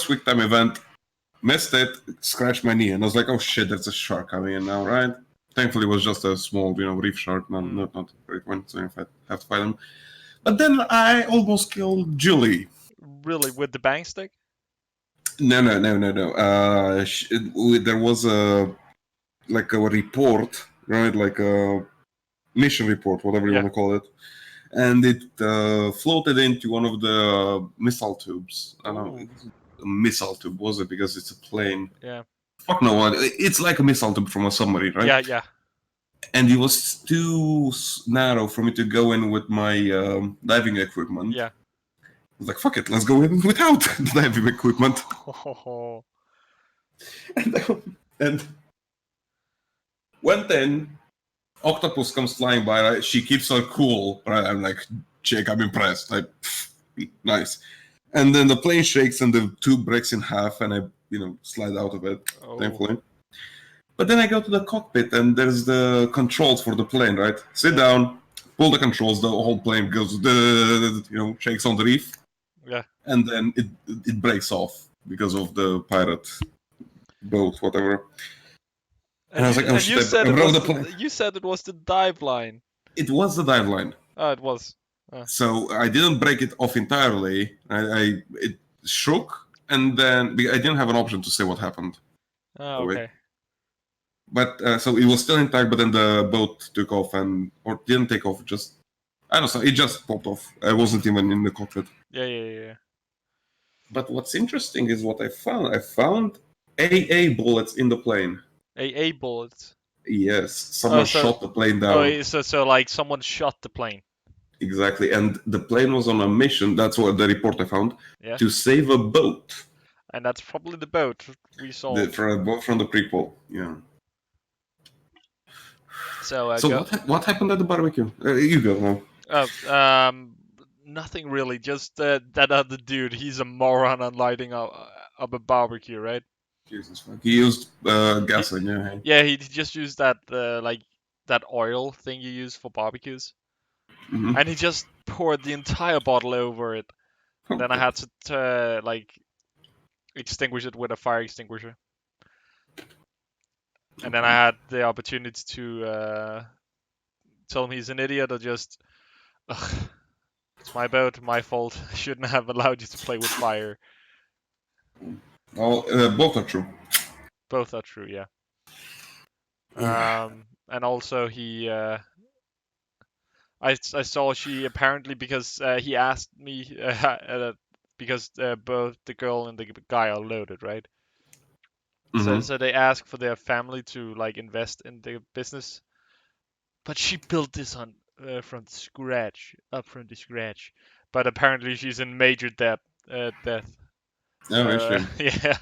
quick time event, missed it, scratched my knee, and I was like, oh shit, there's a shark coming in now, right? Thankfully, it was just a small, reef shark, not a great one, so I have to fight him. But then I almost killed Julie.
Really, with the bang stick?
No. There was a report, right? Like a mission report, whatever you want to call it. And it floated into one of the missile tubes. I don't know, a missile tube, was it? Because it's a plane.
Yeah.
Fuck no, it's like a missile tube from a submarine, right?
Yeah.
And it was too narrow for me to go in with my diving equipment.
Yeah.
I was like, fuck it, let's go in without the diving equipment. And went in. Octopus comes flying by, right? She keeps her cool, right? I'm like, Jake, I'm impressed. Like, nice. And then the plane shakes and the tube breaks in half, and I, slide out of it, thankfully. But then I go to the cockpit, and there's the controls for the plane, right? Sit down, pull the controls, the whole plane goes, shakes on the reef.
Yeah.
And then it breaks off because of the pirate boat, whatever. And I was like, oh shit, I broke the plane.
You said it was the dive line.
It was the dive line.
Oh, it was.
So I didn't break it off entirely. It shook, and then I didn't have an option to say what happened.
Oh, okay.
But so it was still intact, but then the boat took off or didn't take off. I don't know. It just popped off. I wasn't even in the cockpit.
Yeah.
But what's interesting is what I found. I found AA bullets in the plane.
AA bullets.
Yes, someone shot the plane down.
Oh, so like someone shot the plane.
Exactly, and the plane was on a mission. That's what the report I found.
Yeah.
To save a boat.
And that's probably the boat we saw.
Boat from the prequel. Yeah.
So
what happened at the barbecue? You go now.
Nothing really. Just that other dude. He's a moron on lighting up a barbecue, right?
Jesus fuck. He used gasoline, yeah.
Yeah, he just used that that oil thing you use for barbecues, and he just poured the entire bottle over it. And then I had to extinguish it with a fire extinguisher. And then I had the opportunity to tell him he's an idiot or just, it's my boat, my fault. I shouldn't have allowed you to play with fire.
Oh, both are true.
Both are true, yeah. And also he, I saw she apparently, because he asked me, because both the girl and the guy are loaded, right? So they ask for their family to invest in the business, but she built this on from scratch. But apparently she's in major debt.
Oh,
yeah,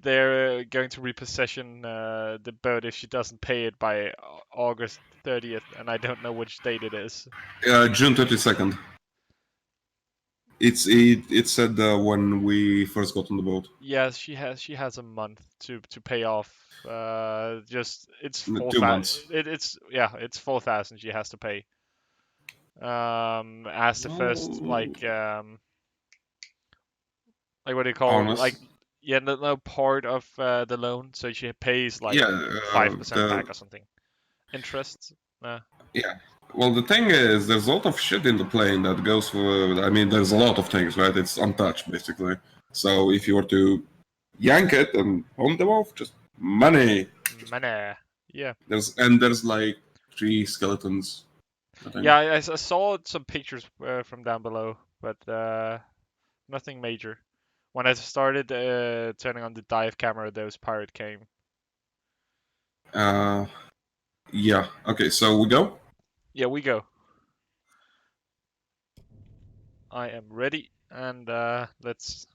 they're going to repossession the boat if she doesn't pay it by August 30th, and I don't know which date it is.
June 22nd. It said when we first got on the boat.
Yes, she has a month to pay off. It's
2 months.
It's 4,000 she has to pay. As the first Like what do you call like
Honest.
yeah, no part of the loan, so she pays like
Yeah,
5%
the
back or something. Interest.
yeah. Well, the thing is, there's a lot of shit in the plane that goes for. I mean, there's a lot of things, right? It's untouched, basically. So if you were to yank it and hold them off, just money.
Money. Yeah.
There's like 3 skeletons. I think.
Yeah, I saw some pictures from down below, but nothing major. When I started turning on the dive camera, those pirate came.
Yeah. Okay, so we go.
Yeah, we go. I am ready, and let's.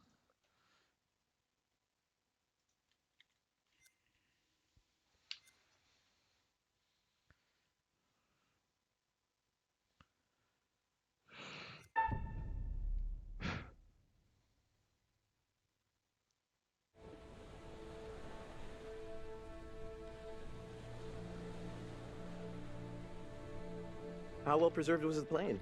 How well preserved was the plane?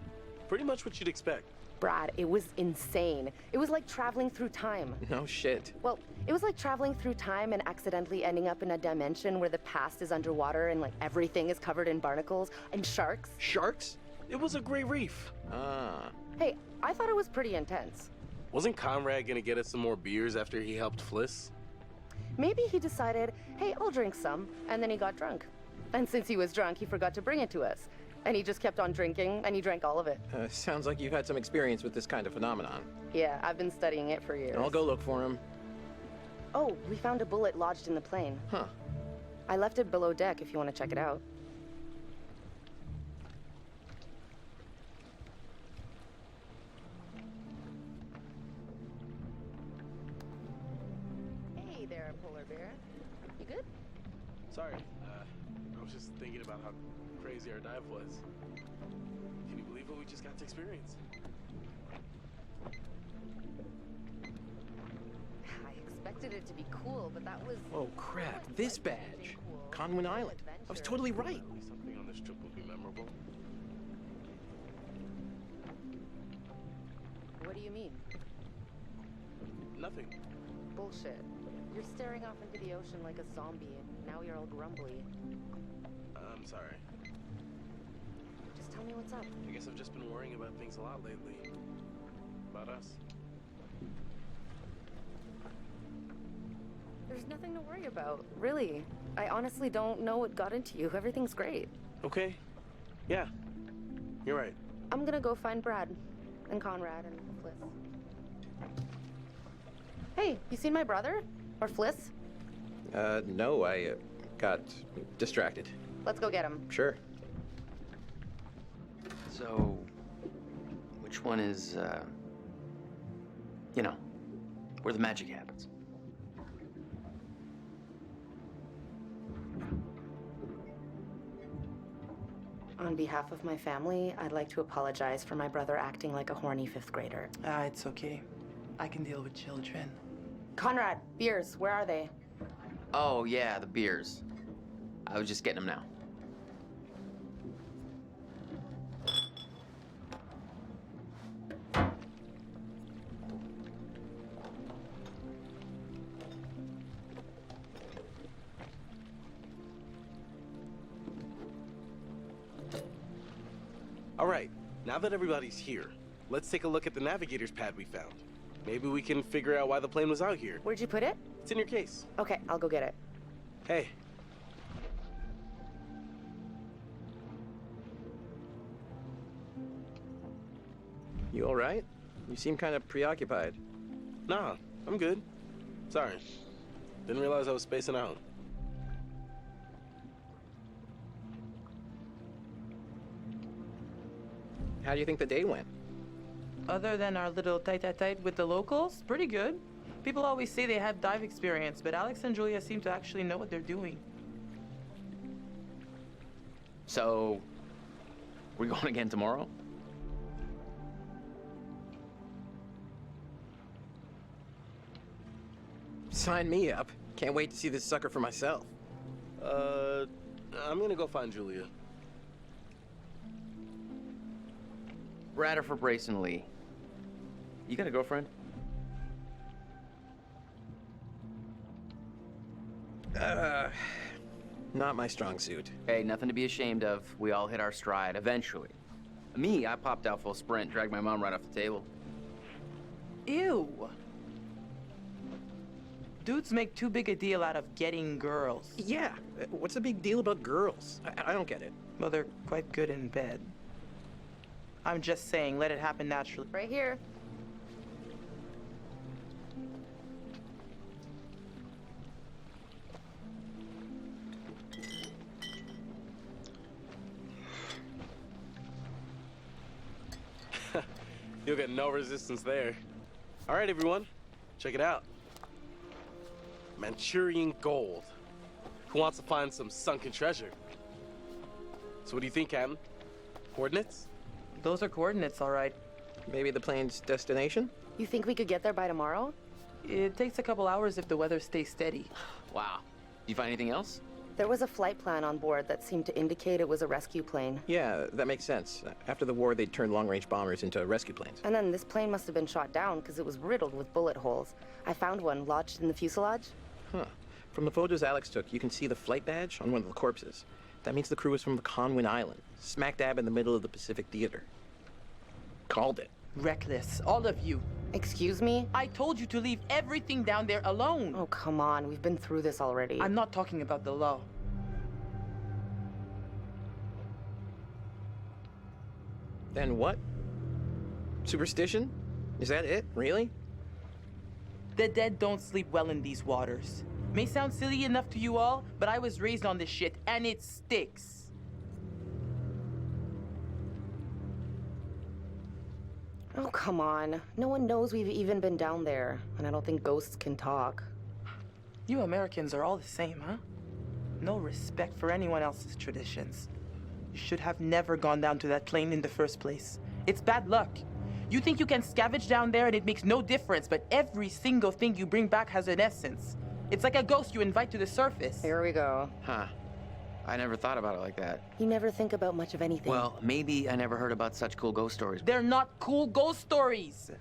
Pretty much what you'd expect.
Brad, it was insane. It was like traveling through time.
No shit.
Well, it was like traveling through time and accidentally ending up in a dimension where the past is underwater and like everything is covered in barnacles and sharks.
Sharks? It was a great reef.
Ah.
Hey, I thought it was pretty intense.
Wasn't Conrad gonna get us some more beers after he helped Fliss?
Maybe he decided, hey, I'll drink some, and then he got drunk. And since he was drunk, he forgot to bring it to us. And he just kept on drinking, and he drank all of it.
Sounds like you've had some experience with this kind of phenomenon.
Yeah, I've been studying it for years.
I'll go look for him.
Oh, we found a bullet lodged in the plane.
Huh.
I left it below deck if you want to check it out. Hey there, polar bear. You good?
Sorry, I was just thinking about how crazy our dive was. Can you believe what we just got to experience?
I expected it to be cool, but that was...
Oh crap, this badge. Conwin Island. I was totally right.
Something on this trip will be memorable.
What do you mean?
Nothing.
Bullshit. You're staring off into the ocean like a zombie, and now you're all grumbly.
I'm sorry.
Just tell me what's up.
I guess I've just been worrying about things a lot lately. About us.
There's nothing to worry about, really. I honestly don't know what got into you. Everything's great.
Okay. Yeah. You're right.
I'm gonna go find Brad and Conrad and Fliss. Hey, you seen my brother? Or Fliss?
No, I got distracted.
Let's go get him.
Sure.
So, which one is, you know, where the magic happens?
On behalf of my family, I'd like to apologize for my brother acting like a horny 5th grader.
It's okay. I can deal with children.
Conrad, beers, where are they?
Oh, yeah, the beers. I was just getting them now.
All right, now that everybody's here, let's take a look at the navigator's pad we found. Maybe we can figure out why the plane was out here.
Where'd you put it?
It's in your case.
Okay, I'll go get it.
Hey.
You all right? You seem kind of preoccupied.
Nah, I'm good. Sorry. Didn't realize I was spacing out.
How do you think the day went?
Other than our little tight with the locals, pretty good. People always say they have dive experience, but Alex and Julia seem to actually know what they're doing.
So, we're going again tomorrow?
Sign me up. Can't wait to see this sucker for myself.
I'm gonna go find Julia.
Radder for Brayson Lee. You got a girlfriend?
Not my strong suit.
Hey, nothing to be ashamed of. We all hit our stride eventually. Me, I popped out full sprint, dragged my mom right off the table.
Ew. Dudes make too big a deal out of getting girls.
Yeah, what's the big deal about girls? I don't get it.
Well, they're quite good in bed. I'm just saying, let it happen naturally.
Right here.
You'll get no resistance there. All right, everyone, check it out. Manchurian gold. Who wants to find some sunken treasure? So what do you think, Captain? Coordinates?
Those are coordinates, all right.
Maybe the plane's destination?
You think we could get there by tomorrow?
It takes a couple hours if the weather stays steady.
Wow. You find anything else?
There was a flight plan on board that seemed to indicate it was a rescue plane.
Yeah, that makes sense. After the war, they turned long-range bombers into rescue planes.
And then this plane must have been shot down because it was riddled with bullet holes. I found one lodged in the fuselage.
Huh. From the photos Alex took, you can see the flight badge on one of the corpses. That means the crew was from the Conwin Island, smack dab in the middle of the Pacific Theater. Called it.
Reckless, all of you.
Excuse me?
I told you to leave everything down there alone.
Oh, come on. We've been through this already.
I'm not talking about the law.
Then what? Superstition? Is that it? Really?
The dead don't sleep well in these waters. May sound silly enough to you all, but I was raised on this shit, and it sticks.
Oh, come on. No one knows we've even been down there, and I don't think ghosts can talk.
You Americans are all the same, huh? No respect for anyone else's traditions. You should have never gone down to that plane in the first place. It's bad luck. You think you can scavenge down there and it makes no difference, but every single thing you bring back has an essence. It's like a ghost you invite to the surface.
Here we go.
Huh. I never thought about it like that.
You never think about much of anything.
Well, maybe I never heard about such cool ghost stories.
They're not cool ghost stories.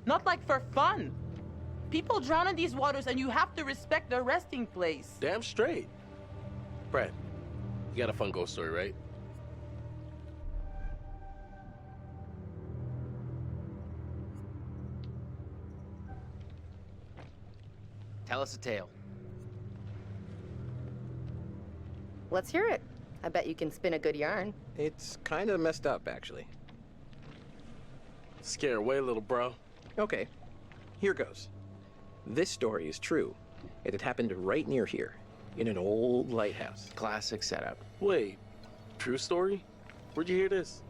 Not like for fun. People drown in these waters and you have to respect their resting place.
Damn straight. Brad, you got a fun ghost story, right?
Tell us a tale.
Let's hear it. I bet you can spin a good yarn.
It's kind of messed up, actually.
Scare away, little bro.
Okay, here goes. This story is true. It had happened right near here, in an old lighthouse.
Classic setup.
Wait, true story? Where'd you hear this?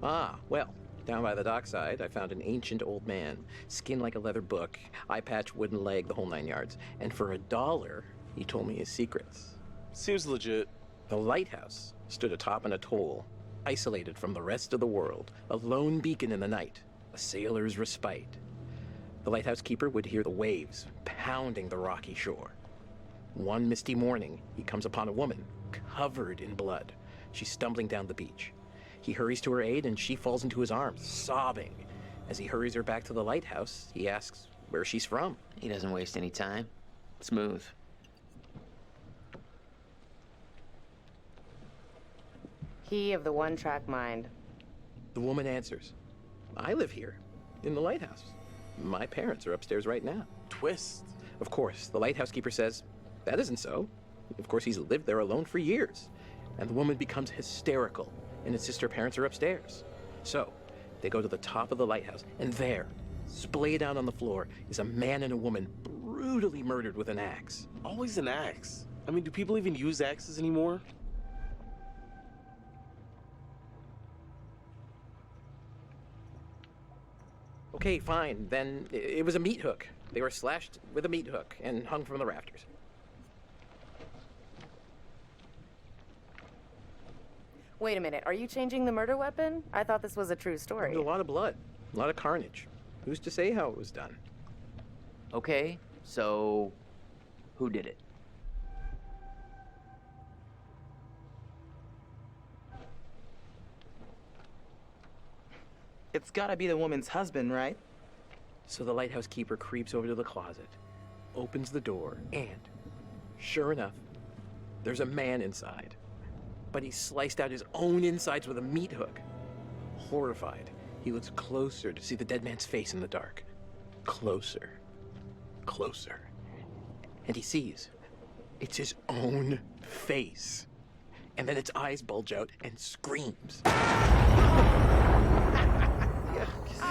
Ah, well, down by the dockside, I found an ancient old man, skin like a leather book, eye patch, wooden leg, the whole 9 yards. And for $1, he told me his secrets.
Seems legit.
The lighthouse stood atop an atoll, isolated from the rest of the world, a lone beacon in the night, a sailor's respite. The lighthouse keeper would hear the waves pounding the rocky shore. One misty morning, he comes upon a woman covered in blood. She's stumbling down the beach. He hurries to her aid and she falls into his arms, sobbing. As he hurries her back to the lighthouse, he asks where she's from.
He doesn't waste any time. Smooth.
He of the one-track mind.
The woman answers, I live here, in the lighthouse. My parents are upstairs right now.
Twist.
Of course, the lighthouse keeper says, that isn't so. Of course, he's lived there alone for years. And the woman becomes hysterical and insists her parents are upstairs. So, they go to the top of the lighthouse, and there, splayed out on the floor, is a man and a woman brutally murdered with an axe.
Always an axe. I mean, do people even use axes anymore?
Okay, fine. Then it was a meat hook. They were slashed with a meat hook and hung from the rafters.
Wait a minute, are you changing the murder weapon? I thought this was a true story.
There was a lot of blood, a lot of carnage. Who's to say how it was done?
Okay, so who did it?
It's gotta be the woman's husband, right?
So the lighthouse keeper creeps over to the closet, opens the door, and, sure enough, there's a man inside. But he sliced out his own insides with a meat hook. Horrified, he looks closer to see the dead man's face in the dark. Closer. Closer. And he sees it's his own face. And then its eyes bulge out and screams.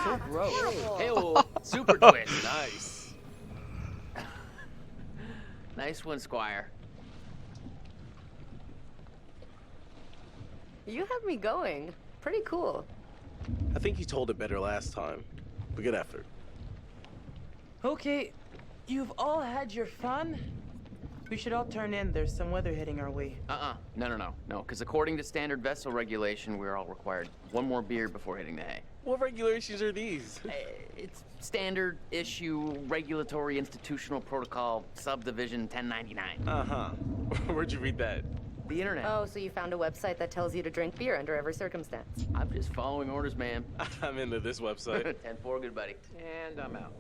So gross. Hey, super twist.
Nice.
Nice one, Squire.
You have me going. Pretty cool.
I think you told it better last time. But good effort.
Okay, you've all had your fun. We should all turn in. There's some weather heading our way.
No. Because according to standard vessel regulation, we're all required one more beer before hitting the hay.
What regulations are these?
It's standard issue regulatory institutional protocol subdivision 1099.
Uh-huh. Where'd you read that?
The internet.
Oh, so you found a website that tells you to drink beer under every circumstance.
I'm just following orders, ma'am.
I'm into this website.
10-4, good buddy.
And I'm out.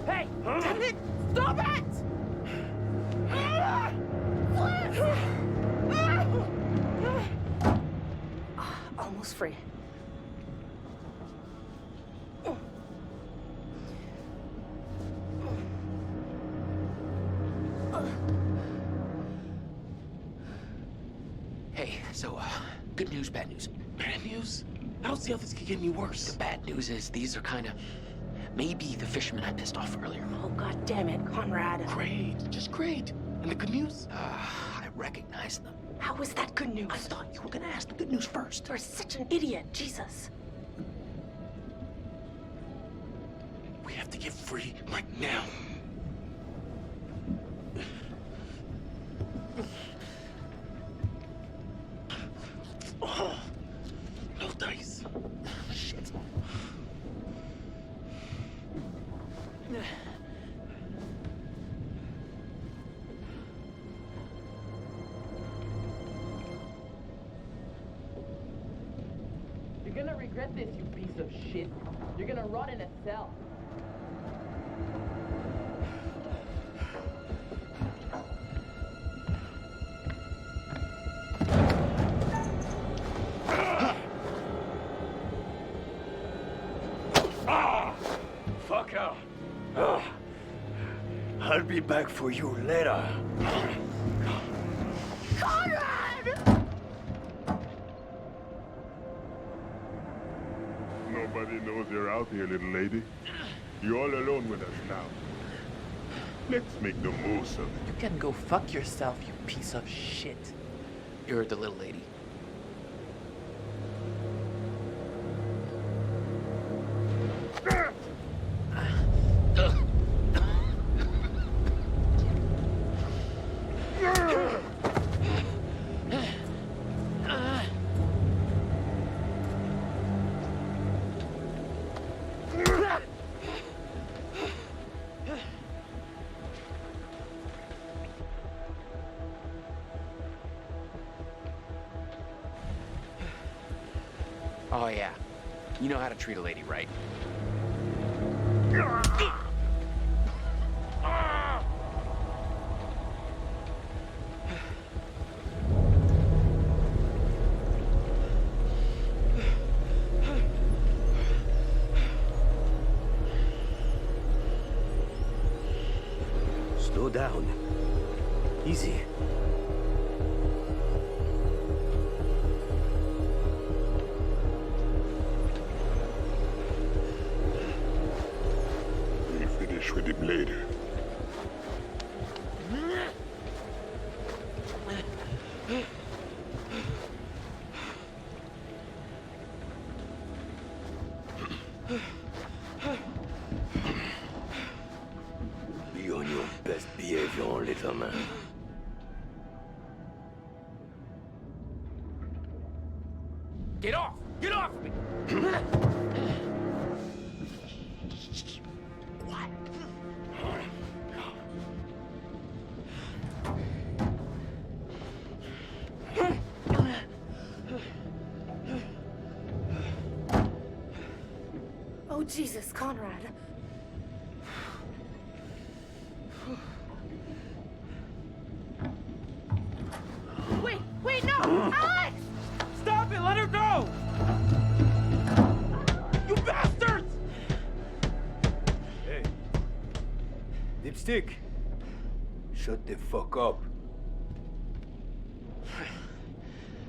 Hey! Damn it! Stop it!
Almost free.
Hey, so, good news, bad news.
Bad news? I don't see how this could get any worse.
The bad news is these are kind of maybe the fishermen I pissed off earlier.
Oh, God damn it, Conrad.
Great, just great. And the good news?
I recognize them.
How is that good news?
I thought you were gonna ask the good news first.
You're such an idiot, Jesus.
We have to get free right now. Oh, no dice.
Shit.
You're gonna regret this, you piece of shit. You're gonna rot in a cell.
Fucker! I'll be back for you later.
Conrad!
Nobody knows you're out here, little lady. You're all alone with us now. Let's make the most of it.
You can go fuck yourself, you piece of shit.
You're the little lady. Oh, yeah. You know how to treat a lady, right?
Slow down. Easy.
We'll finish with him later.
Be on your best behavior, little man.
Get off! Get off me!
Oh, Jesus, Conrad.
Wait, no! Alex!
Stop it! Let her go! You bastards!
Hey. Dipstick. Shut the fuck up.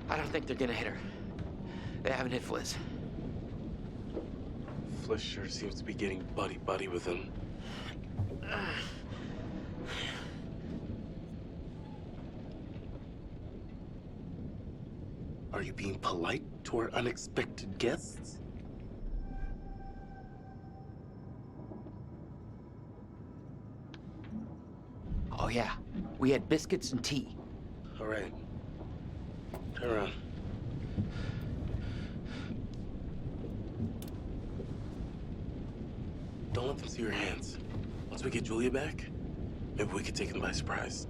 I don't think they're gonna hit her. They haven't hit Fliss.
Fliss sure seems to be getting buddy-buddy with him. Are you being polite to our unexpected guests?
Oh, yeah. We had biscuits and tea.
All right. Turn around. Don't let them see your hands. Once we get Julia back, maybe we could take them by surprise.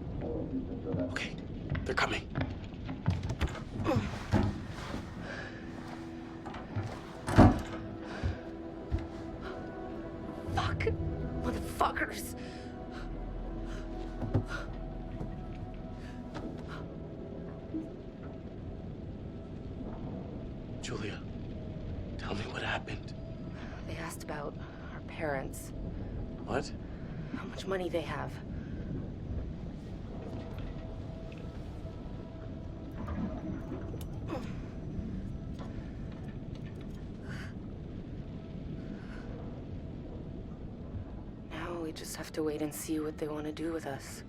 Okay, they're coming.
Fuck. Motherfuckers.
Julia, tell me what happened.
They asked about our parents.
What?
How much money they have. Now we just have to wait and see what they want to do with us.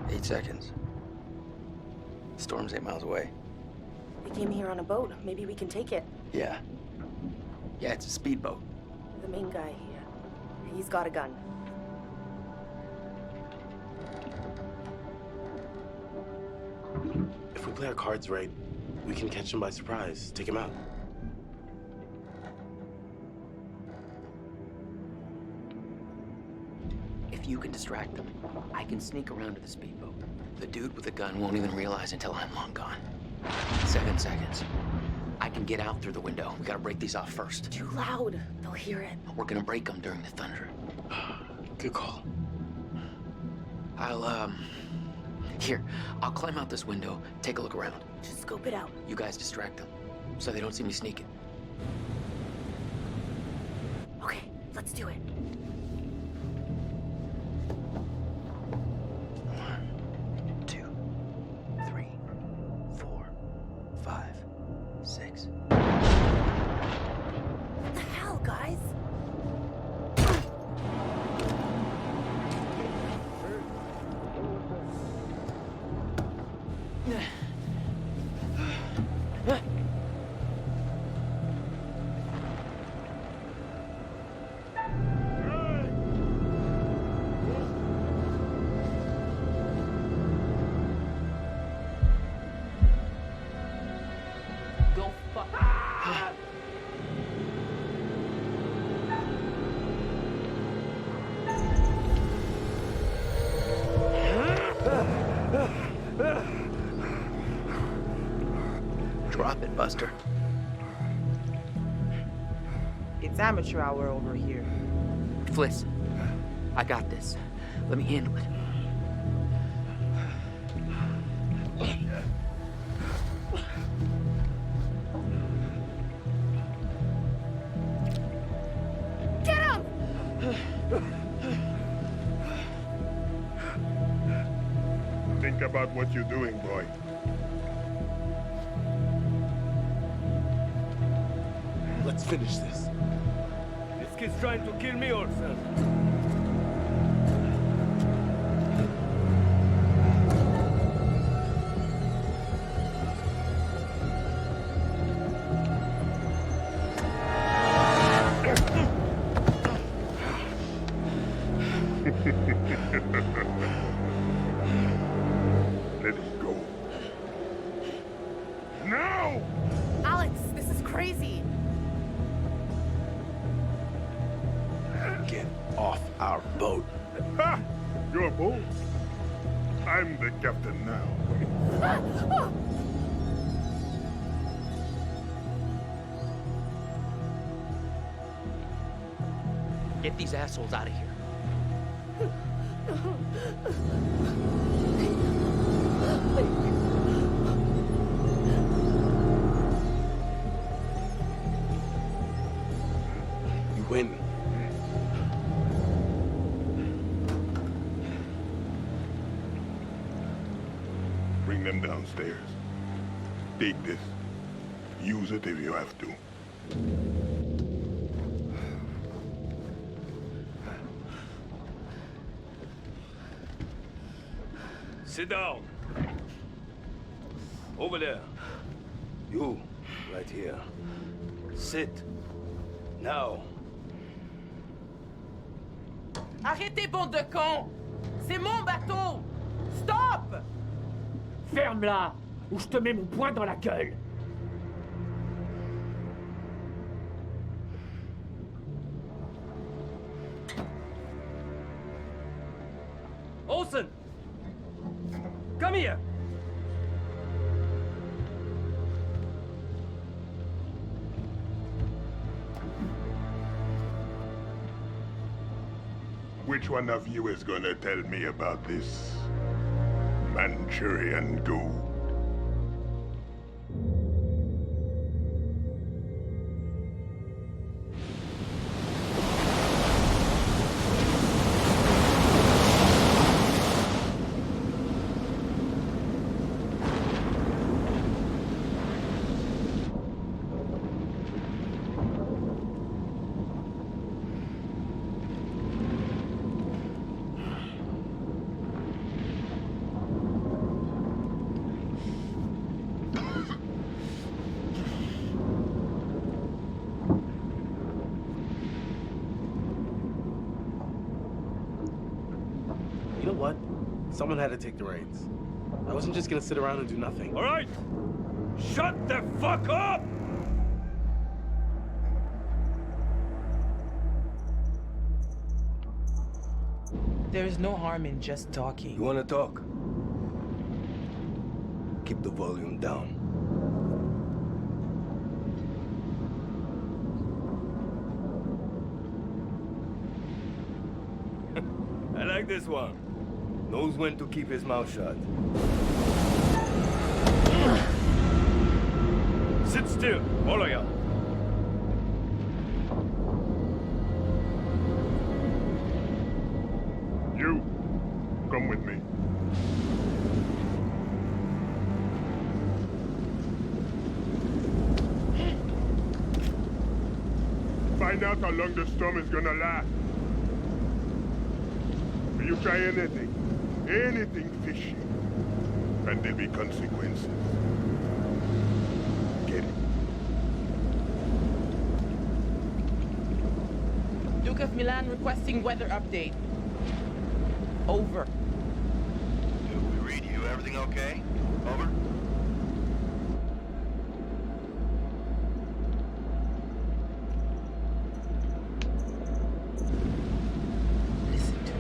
8 seconds. Storm's 8 miles away.
We came here on a boat. Maybe we can take it.
Yeah. Yeah, it's a speedboat.
The main guy here. He's got a gun.
If we play our cards right, we can catch him by surprise, take him out.
If you can distract them, I can sneak around to the speedboat. The dude with the gun won't even realize until I'm long gone. 7 seconds. I can get out through the window. We gotta break these off first.
Too loud. They'll hear it.
We're gonna break them during the thunder.
Good call.
Here, I'll climb out this window, take a look around.
Just scope it out.
You guys distract them, so they don't see me sneaking.
Okay, let's do it.
1, 2, 3, 4, 5, 6.
What the hell, guys?
Go fuck. Drop it, Buster.
It's amateur hour over here.
Fliss, I got this. Let me handle it.
Get him!
Think about what you're doing, boy.
Let's finish this.
This kid's trying to kill me or something.
Let it go. Now!
Alex, this is crazy.
Get off our boat.
Ha! Your boat? I'm the captain now.
Get these assholes out of here.
You win.
Bring them downstairs. Take this. Use it if you have to.
Sit down. Over there. You, right here. Sit. Now.
Arrêtez, bande de cons! C'est mon bateau! Stop!
Ferme-la, ou je te mets mon poing dans la gueule.
Olsen! Come here!
Which one of you is gonna tell me about this Manchurian gold?
what? Someone had to take the reins. I wasn't just gonna sit around and do nothing.
All right! Shut the fuck up!
There is no harm in just talking.
You wanna talk? Keep the volume down. I like this one. Knows when to keep his mouth shut. Sit still, all of you.
You, come with me. Find out how long the storm is gonna last. Will you try anything? Anything fishy? And there'll be consequences. Get it?
Duke of Milan requesting weather update. Over.
We read you. Everything okay? Over.
Listen to me.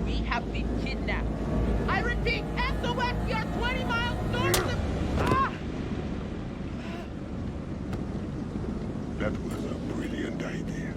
We have been kidnapped. I repeat, SOS, we are 20 miles north of... Ah!
That was a brilliant idea.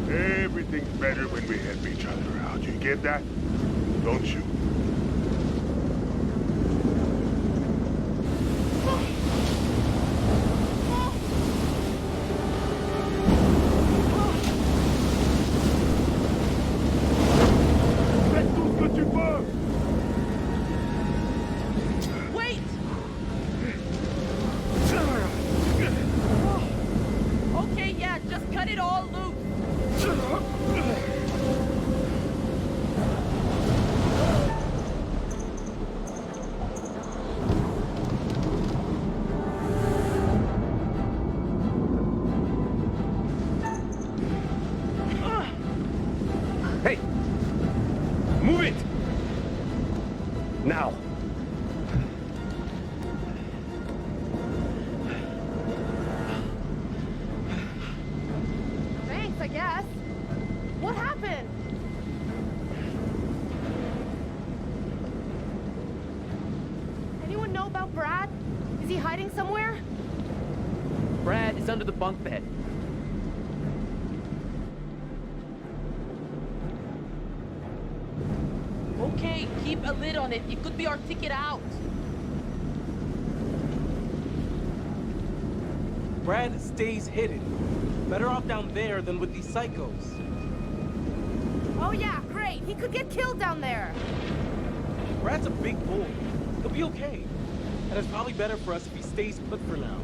Everything's better when we help each other out. You get that? Don't you? Faites tout ce que tu peux!
Wait! Okay, yeah, just cut it all loose.
Hey! Move it! Now!
Thanks, I guess. What happened? Anyone know about Brad? Is he hiding somewhere?
Brad is under the bunk bed.
Okay, keep a lid on it. It could be our ticket out.
Brad stays hidden. Better off down there than with these psychos.
Oh yeah, great. He could get killed down there.
Brad's a big boy. He'll be okay. And it's probably better for us if he stays put for now.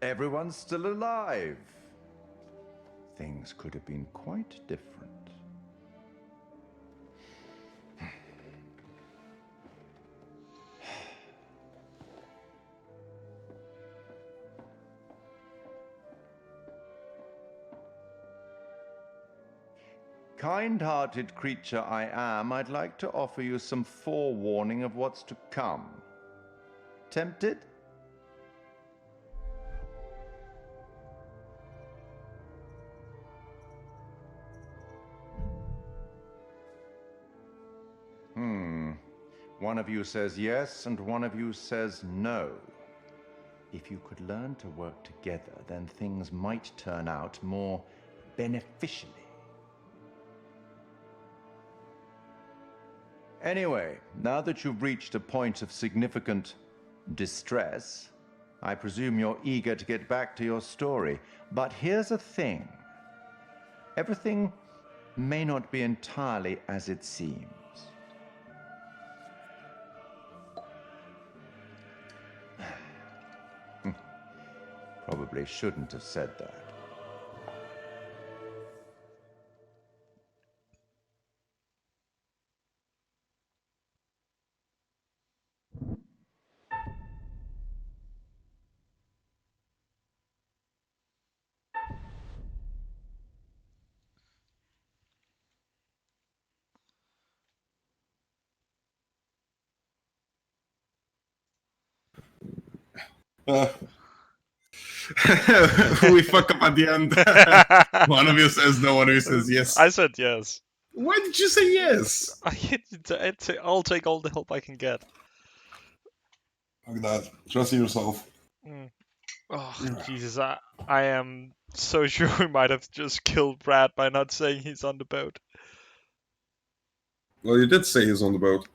Everyone's still alive. Things could have been quite different. kind-hearted creature I am, I'd like to offer you some forewarning of what's to come. Tempted? One of you says yes, and one of you says no. If you could learn to work together, then things might turn out more beneficially. Anyway, now that you've reached a point of significant distress, I presume you're eager to get back to your story. But here's the thing. Everything may not be entirely as it seems. Probably shouldn't have said that.
We fuck up at the end. One of you says no, one of you says yes.
I said yes.
Why did you say yes?
I'll take all the help I can get.
Fuck that. Trust in yourself.
Oh, Jesus, I am so sure we might have just killed Brad by not saying he's on the boat.
Well, you did say he's on the boat.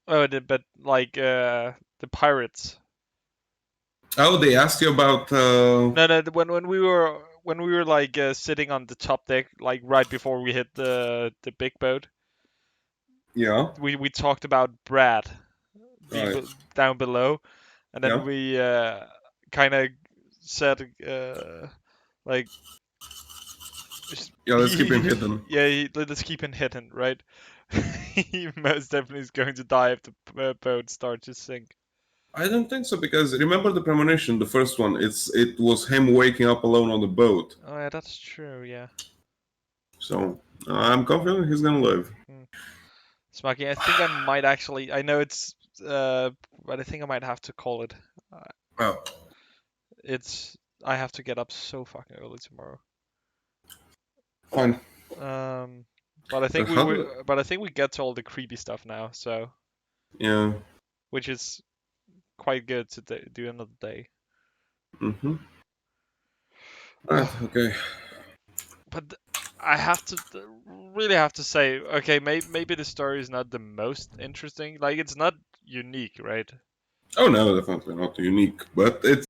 Oh, but like the pirates.
Oh, they asked you about.
No. When we were like sitting on the top deck, like right before we hit the big boat.
Yeah.
We talked about Brad being
Right.
down below, and then
Yeah.
we kind of said like.
Yeah, let's keep him hidden.
Yeah, let's keep him hidden, right? He most definitely is going to die if the boat starts to sink.
I don't think so, because remember the premonition, the first one. It was him waking up alone on the boat.
Oh yeah, that's true. Yeah.
So I'm confident he's gonna live.
Smacky, I think I might actually. I know it's, but I think I might have to call it.
Oh.
I have to get up so fucking early tomorrow.
Fine.
But I think but I think we get to all the creepy stuff now. So.
Yeah.
Which is quite good to do another day.
Mm-hmm. Okay.
But I really have to say, okay, maybe the story is not the most interesting. Like, it's not unique, right?
Oh no, definitely not unique, but it's